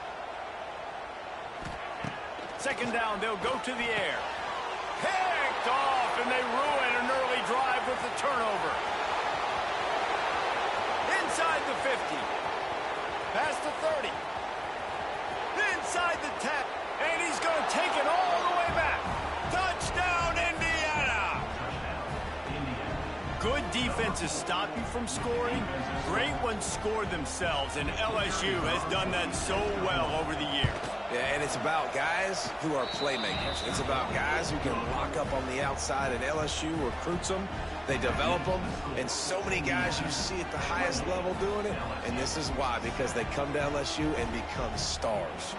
Second down, they'll go to the air. Picked off, and they ruin an early drive with the turnover. Inside the 50. Past the 30. Inside the 10. And he's going to take it all the way back. Touchdown, Indiana! Good defenses stop you from scoring. Great ones score themselves, and LSU has done that so well over the years. Yeah, and it's about guys who are playmakers. It's about guys who can lock up on the outside, and LSU recruits them. They develop them, and so many guys you see at the highest level doing it, and this is why, because they come to LSU and become stars.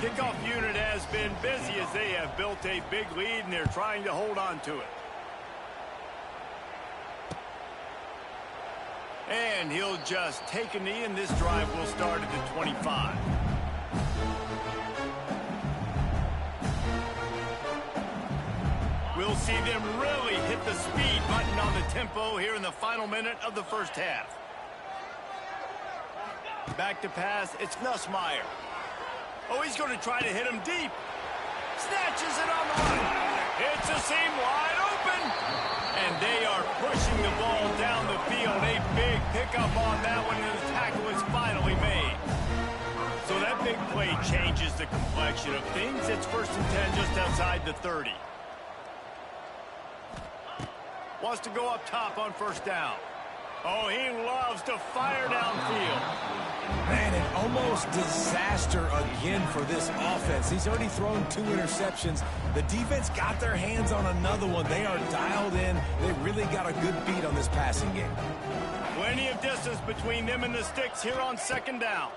Kickoff unit has been busy as they have built a big lead, and they're trying to hold on to it. And he'll just take a knee, and this drive will start at the 25. We'll see them really hit the speed button on the tempo here in the final minute of the first half. Back to pass, it's Nussmeier. Oh, he's going to try to hit him deep. Snatches it on the right. It's a seam wide open. And they are pushing the ball down the field. A big pickup on that one, and the tackle is finally made. So that big play changes the complexion of things. It's 1st and 10 just outside the 30. Wants to go up top on first down. Oh, he loves to fire downfield. Man, an almost disaster again for this offense. He's already thrown 2 interceptions. The defense got their hands on another one. They are dialed in. They really got a good beat on this passing game. Plenty of distance between them and the sticks here on second down.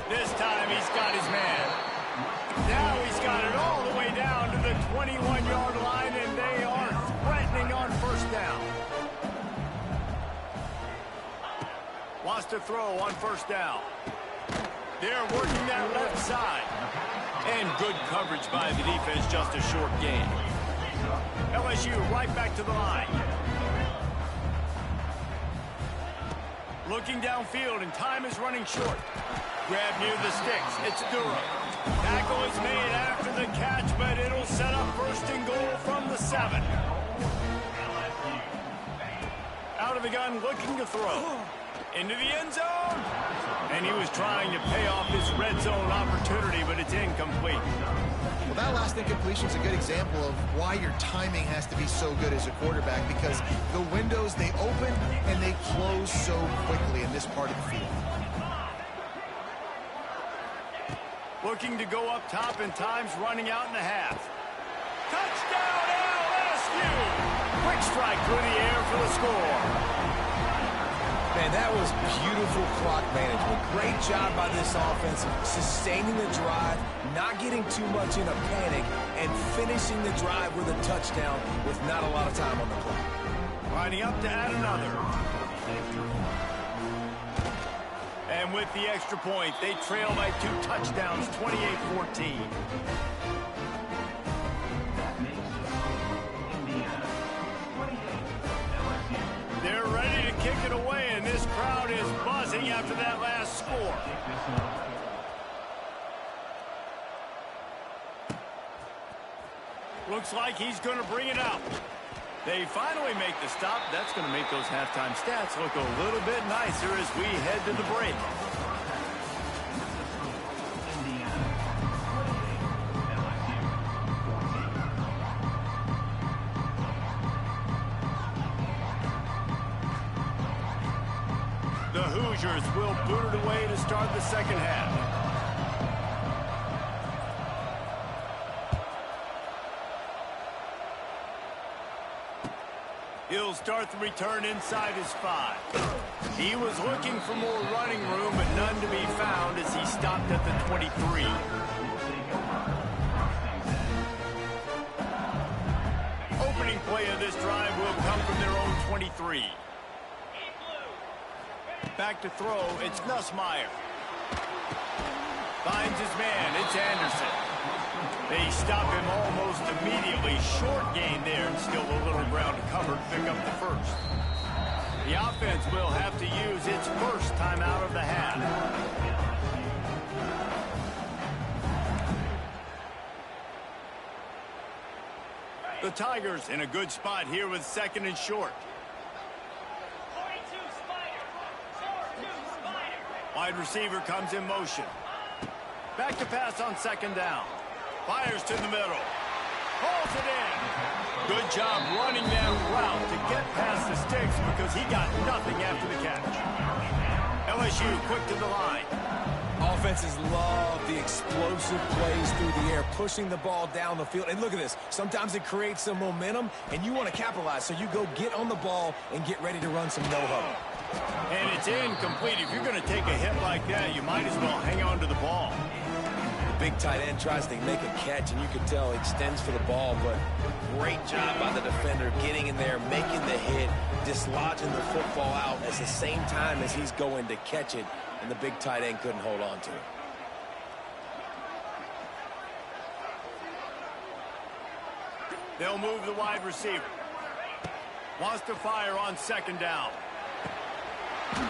This time he's got his man. Now he's got it all the way down to the 21-yard line, and they are threatening on first down. Wants to throw on first down. They're working that left side. And good coverage by the defense, just a short gain. LSU right back to the line. Looking downfield, and time is running short. Grab near the sticks. It's Durham. Tackle is made after the catch, but it'll set up first and goal from the 7. Out of the gun, looking to throw. Into the end zone. And he was trying to pay off his red zone opportunity, but it's incomplete. Well, that last incompletion is a good example of why your timing has to be so good as a quarterback, because the windows, they open and they close so quickly in this part of the field. Looking to go up top, and time's running out in the half. Touchdown, LSU! Quick strike through the air for the score. Man, that was beautiful clock management. Great job by this offense, sustaining the drive, not getting too much in a panic, and finishing the drive with a touchdown with not a lot of time on the clock. Lining up to add another. And with the extra point, they trail by 2 touchdowns, 28-14. They're ready to kick it away, and this crowd is buzzing after that last score. Looks like he's going to bring it out. They finally make the stop. That's going to make those halftime stats look a little bit nicer as we head to the break. The Hoosiers will boot it away to start the second half. He'll start the return inside his 5. He was looking for more running room, but none to be found as he stopped at the 23. Opening play of this drive will come from their own 23. Back to throw, it's Nussmeier. Finds his man, it's Anderson. They stop him almost immediately. Short gain there, and still a little ground to cover to pick up the first. The offense will have to use its first timeout of the half. The Tigers in a good spot here with second and short. Wide receiver comes in motion. Back to pass on second down. Fires to the middle. Holds it in. Good job running that route to get past the sticks because he got nothing after the catch. LSU quick to the line. Offenses love the explosive plays through the air, pushing the ball down the field. And look at this. Sometimes it creates some momentum, and you want to capitalize. So you go get on the ball and get ready to run some no-huddle. And it's incomplete. If you're going to take a hit like that, you might as well hang on to the ball. Big tight end tries to make a catch, and you can tell he extends for the ball, but great job by the defender getting in there, making the hit, dislodging the football out at the same time as he's going to catch it, and the big tight end couldn't hold on to it. They'll move the wide receiver. Wants to fire on second down.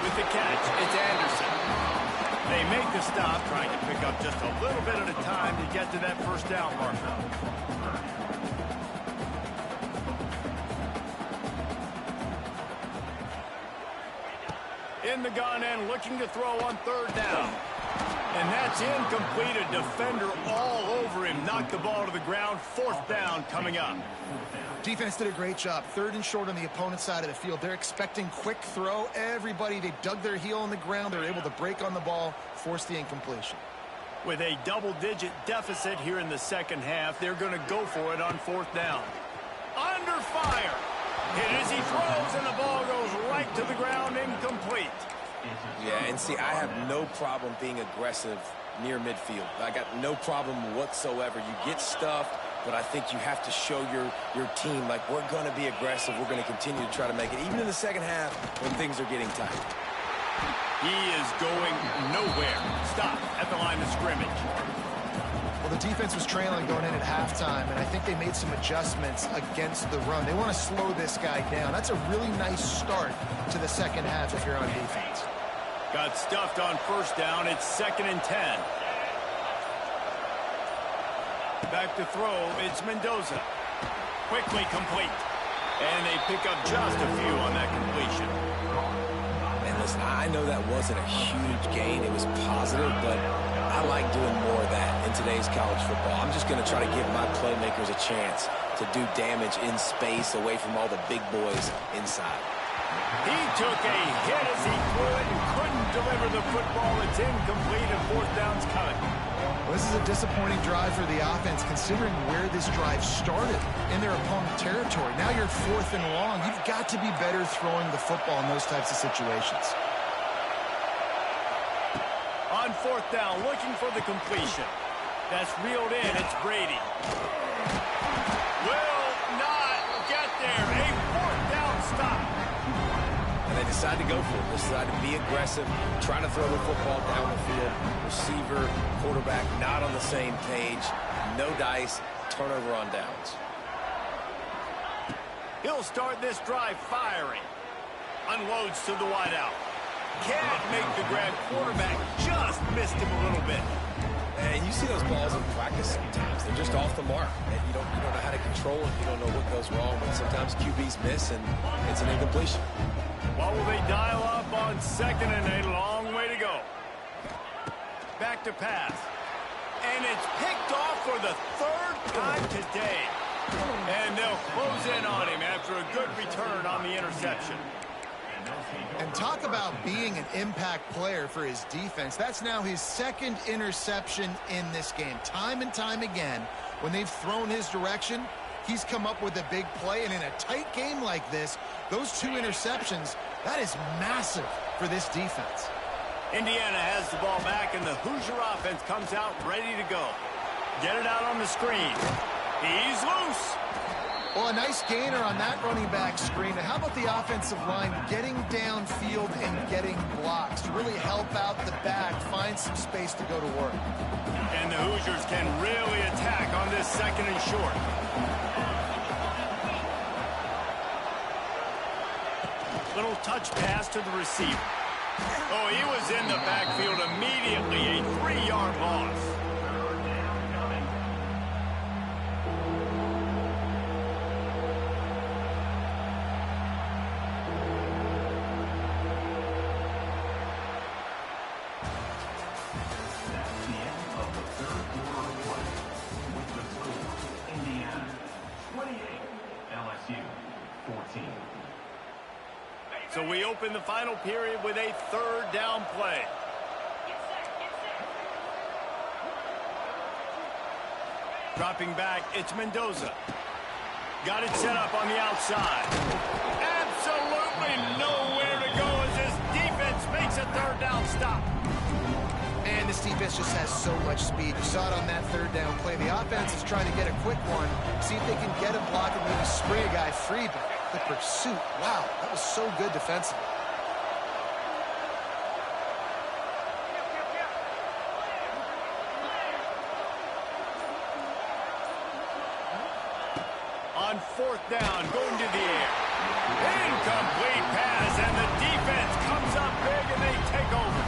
With the catch, it's Anderson. They make the stop, trying to pick up just a little bit at a time to get to that first down marker. In the gun and looking to throw on third down. And that's incomplete. A defender all over him. Knocked the ball to the ground. Fourth down coming up. Defense did a great job. 3rd and short on the opponent's side of the field. They're expecting quick throw. Everybody, they dug their heel on the ground. They're able to break on the ball, force the incompletion. With a double-digit deficit here in the second half, they're going to go for it on 4th down. Under fire. Hit as he throws, and the ball goes right to the ground, incomplete. Yeah, and see, I have no problem being aggressive near midfield. I got no problem whatsoever. You get stuffed, but I think you have to show your team, like, we're going to be aggressive. We're going to continue to try to make it, even in the second half when things are getting tight. He is going nowhere. Stop at the line of scrimmage. Well, the defense was trailing going in at halftime, and I think they made some adjustments against the run. They want to slow this guy down. That's a really nice start to the second half if you're on defense. Got stuffed on 1st down. It's 2nd and 10. Back to throw. It's Mendoza. Quickly complete. And they pick up just a few on that completion. And listen, I know that wasn't a huge gain. It was positive, but I like doing more of that in today's college football. I'm just going to try to give my playmakers a chance to do damage in space away from all the big boys inside. He took a hit as he threw it and couldn't deliver the football. It's incomplete and 4th down's coming. Well, this is a disappointing drive for the offense considering where this drive started in their opponent territory. Now you're 4th and long. You've got to be better throwing the football in those types of situations. On 4th down, looking for the completion. That's reeled in. It's Brady. Will not get there. A 4th down stop. And they decide to go for it. They decide to be aggressive, try to throw the football down the field. Receiver, quarterback, not on the same page. No dice, turnover on downs. He'll start this drive firing. Unloads to the wideout. Can't make the grab. Quarterback just missed him a little bit. And you see those balls in practice sometimes. They're just off the mark. And you don't know how to control it. You don't know what goes wrong. But sometimes QBs miss, and it's an incompletion. What will they dial up on 2nd and 8? Long way to go. Back to pass. And it's picked off for the 3rd time today. And they'll close in on him after a good return on the interception. And talk about being an impact player for his defense. That's now his 2nd interception in this game. Time and time again, when they've thrown his direction, he's come up with a big play. And in a tight game like this, those 2 interceptions, that is massive for this defense. Indiana has the ball back, and the Hoosier offense comes out ready to go. Get it out on the screen. He's loose. Well, a nice gainer on that running back screen. Now, how about the offensive line getting downfield and getting blocks to really help out the back, find some space to go to work. And the Hoosiers can really attack on this 2nd and short. Little touch pass to the receiver. Oh, he was in the backfield immediately. A 3-yard loss. So we open the final period with a 3rd down play. Dropping back, it's Mendoza. Got it set up on the outside. Absolutely nowhere to go as this defense makes a 3rd down stop. And this defense just has so much speed. You saw it on that 3rd down play. The offense is trying to get a quick one, see if they can get a block and maybe spray a guy free, but the pursuit, wow, that was so good defensively. On 4th down, going to the air. Incomplete pass, and the defense comes up big, and they take over.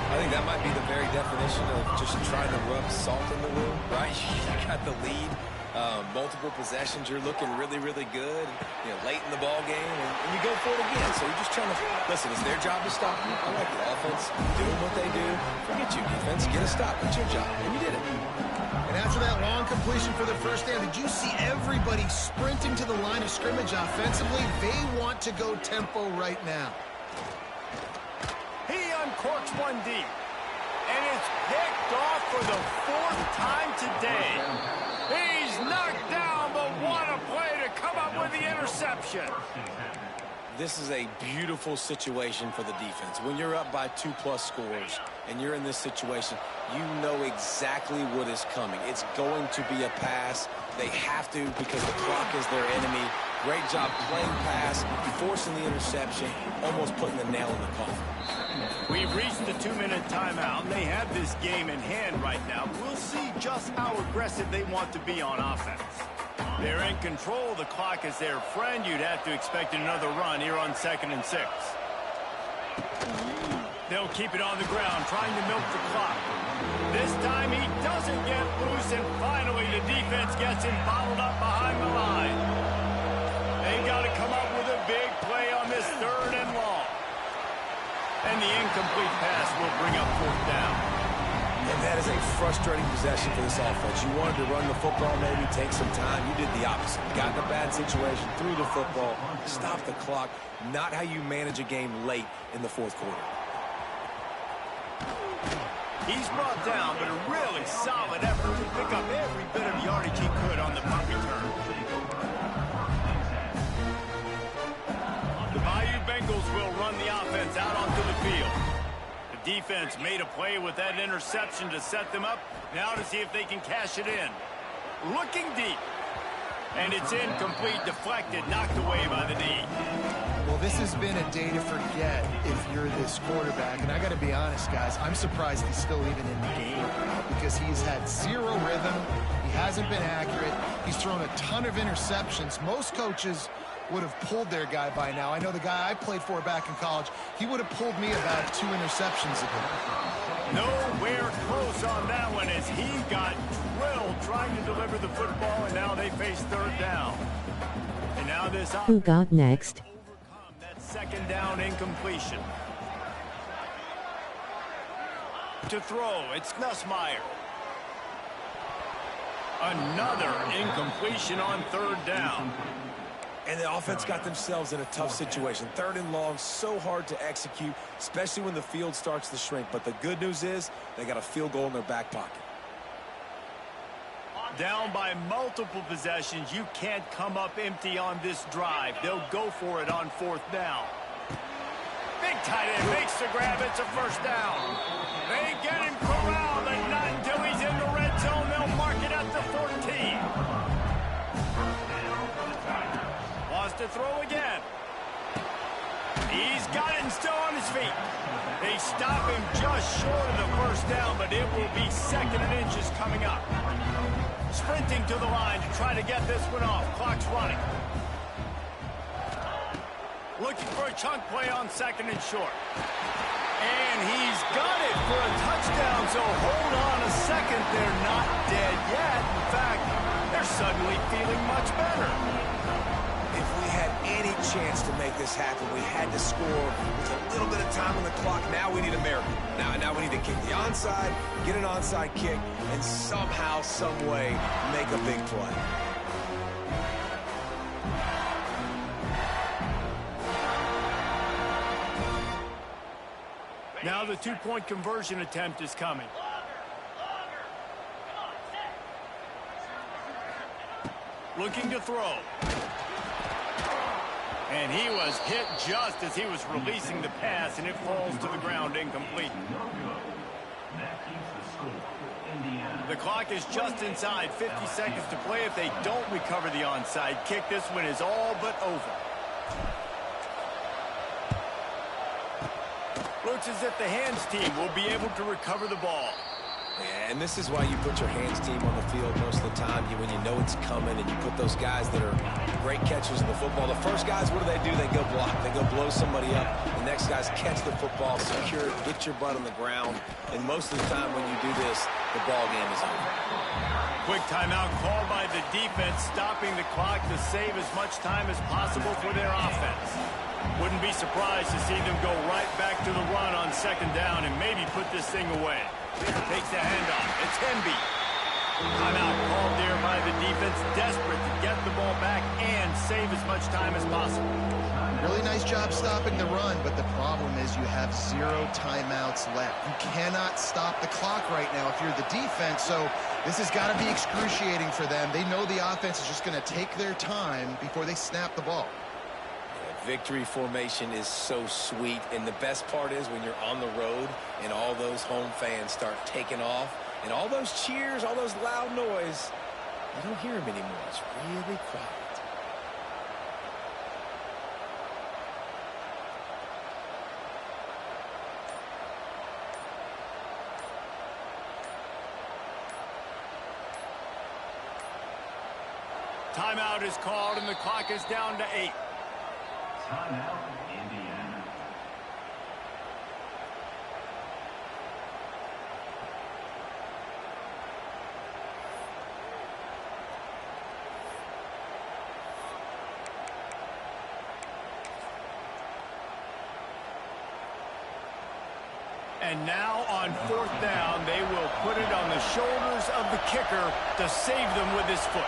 I think that might be the very definition of just trying to rub salt in the wound, right? You got the lead. Multiple possessions, you're looking really, really good, late in the ball game, and you go for it again. So you're just trying to, listen, it's their job to stop you. I like the offense doing what they do. Forget you, defense. Get a stop. It's your job. And you did it. And after that long completion for the first down, did you see everybody sprinting to the line of scrimmage offensively? They want to go tempo right now. He uncorks one deep. And it's picked off for the 4th time today. He's knocked down, but what a play to come up with the interception. This is a beautiful situation for the defense. When you're up by 2+ scores and you're in this situation, you know exactly what is coming. It's going to be a pass. They have to because the clock is their enemy. Great job playing pass, forcing the interception, almost putting the nail in the coffin. We've reached the 2-minute timeout, and they have this game in hand right now. We'll see just how aggressive they want to be on offense. They're in control. The clock is their friend. You'd have to expect another run here on 2nd and 6. They'll keep it on the ground, trying to milk the clock. This time he doesn't get loose, and finally the defense gets him bottled up behind the line. They've got to come up with a big play on this 3rd and long. And the incomplete pass will bring up 4th down. And that is a frustrating possession for this offense. You wanted to run the football, maybe take some time. You did the opposite. Got in a bad situation, threw the football, stopped the clock. Not how you manage a game late in the 4th quarter. He's brought down, but a really solid effort to pick up every bit of yardage he could on the punt return. The Bayou Bengals will run the offense out onto the field. The defense made a play with that interception to set them up. Now to see if they can cash it in. Looking deep. And it's incomplete, deflected, knocked away by the knee. Well, this has been a day to forget if you're this quarterback. And I got to be honest, guys, I'm surprised he's still even in the game because he's had 0 rhythm. He hasn't been accurate. He's thrown a ton of interceptions. Most coaches would have pulled their guy by now. I know the guy I played for back in college, he would have pulled me about 2 interceptions ago. Nowhere close on that one as he got drilled trying to deliver the football, and now they face 3rd down. And now this Who got next? overcome that 2nd down incompletion. To throw, it's Nussmeier. Another incompletion on 3rd down. And the offense got themselves in a tough situation. 3rd and long, so hard to execute, especially when the field starts to shrink. But the good news is they got a field goal in their back pocket. Down by multiple possessions, you can't come up empty on this drive. They'll go for it on 4th down. Big tight end makes the grab. It's a 1st down. They get him corralled, but not until he's in the red zone. They'll mark it at the 14. Wants to throw again. He's got it and still on his feet. They stop him just short of the 1st down, but it will be 2nd and inches coming up. Sprinting to the line to try to get this one off. Clock's running. Looking for a chunk play on 2nd and short. And he's got it for a touchdown, so hold on a second. They're not dead yet. In fact, they're suddenly feeling much better. If we had any chance to make this happen, we had to score with a little bit of time on the clock. Now we need a miracle. Now we need to kick the onside, get an onside kick, and somehow, some way, make a big play. Now the 2-point conversion attempt is coming. Looking to throw. And he was hit just as he was releasing the pass, and it falls to the ground incomplete. The clock is just inside 50 seconds to play. If they don't recover the onside kick, this one is all but over. Looks as if the hands team will be able to recover the ball. Yeah, and this is why you put your hands team on the field most of the time. When you know it's coming, and you put those guys that are great catchers in the football. The first guys, what do? They go block. They go blow somebody up. The next guys catch the football, secure it, get your butt on the ground. And most of the time when you do this, the ball game is over. Quick timeout called by the defense, stopping the clock to save as much time as possible for their offense. Wouldn't be surprised to see them go right back to the run on second down and maybe put this thing away. Takes the handoff. It's Hemby. Timeout called there by the defense, desperate to get the ball back and save as much time as possible. Really nice job stopping the run, but the problem is you have 0 timeouts left. You cannot stop the clock right now if you're the defense, so this has got to be excruciating for them. They know the offense is just going to take their time before they snap the ball. Victory formation is so sweet, and the best part is when you're on the road and all those home fans start taking off, and all those cheers, all those loud noise, you don't hear them anymore. It's really quiet. Timeout is called, and the clock is down to 8. Timeout, Indiana. And now on 4th down, they will put it on the shoulders of the kicker to save them with his foot.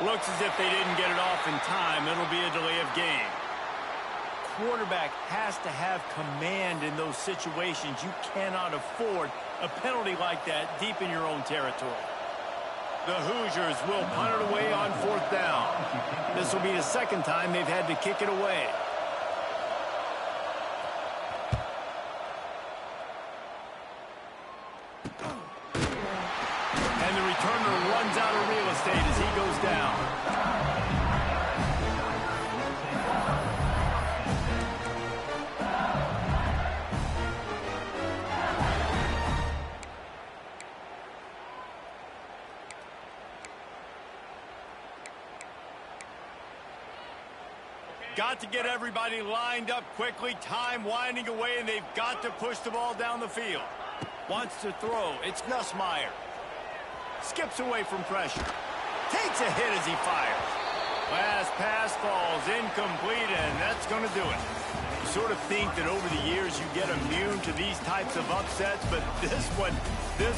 Looks as if they didn't get it off in time. It'll be a delay of game. Quarterback has to have command in those situations. You cannot afford a penalty like that deep in your own territory. The Hoosiers will punt it away on 4th down. This will be the second time they've had to kick it away. And the returner runs out of real estate as he goes down. Got to get everybody lined up quickly. Time winding away, and they've got to push the ball down the field. Wants to throw. It's Nussmeier. Skips away from pressure. Takes a hit as he fires. Last pass falls incomplete, and that's going to do it. You sort of think that over the years you get immune to these types of upsets, but this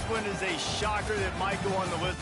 one is a shocker that might go on the list.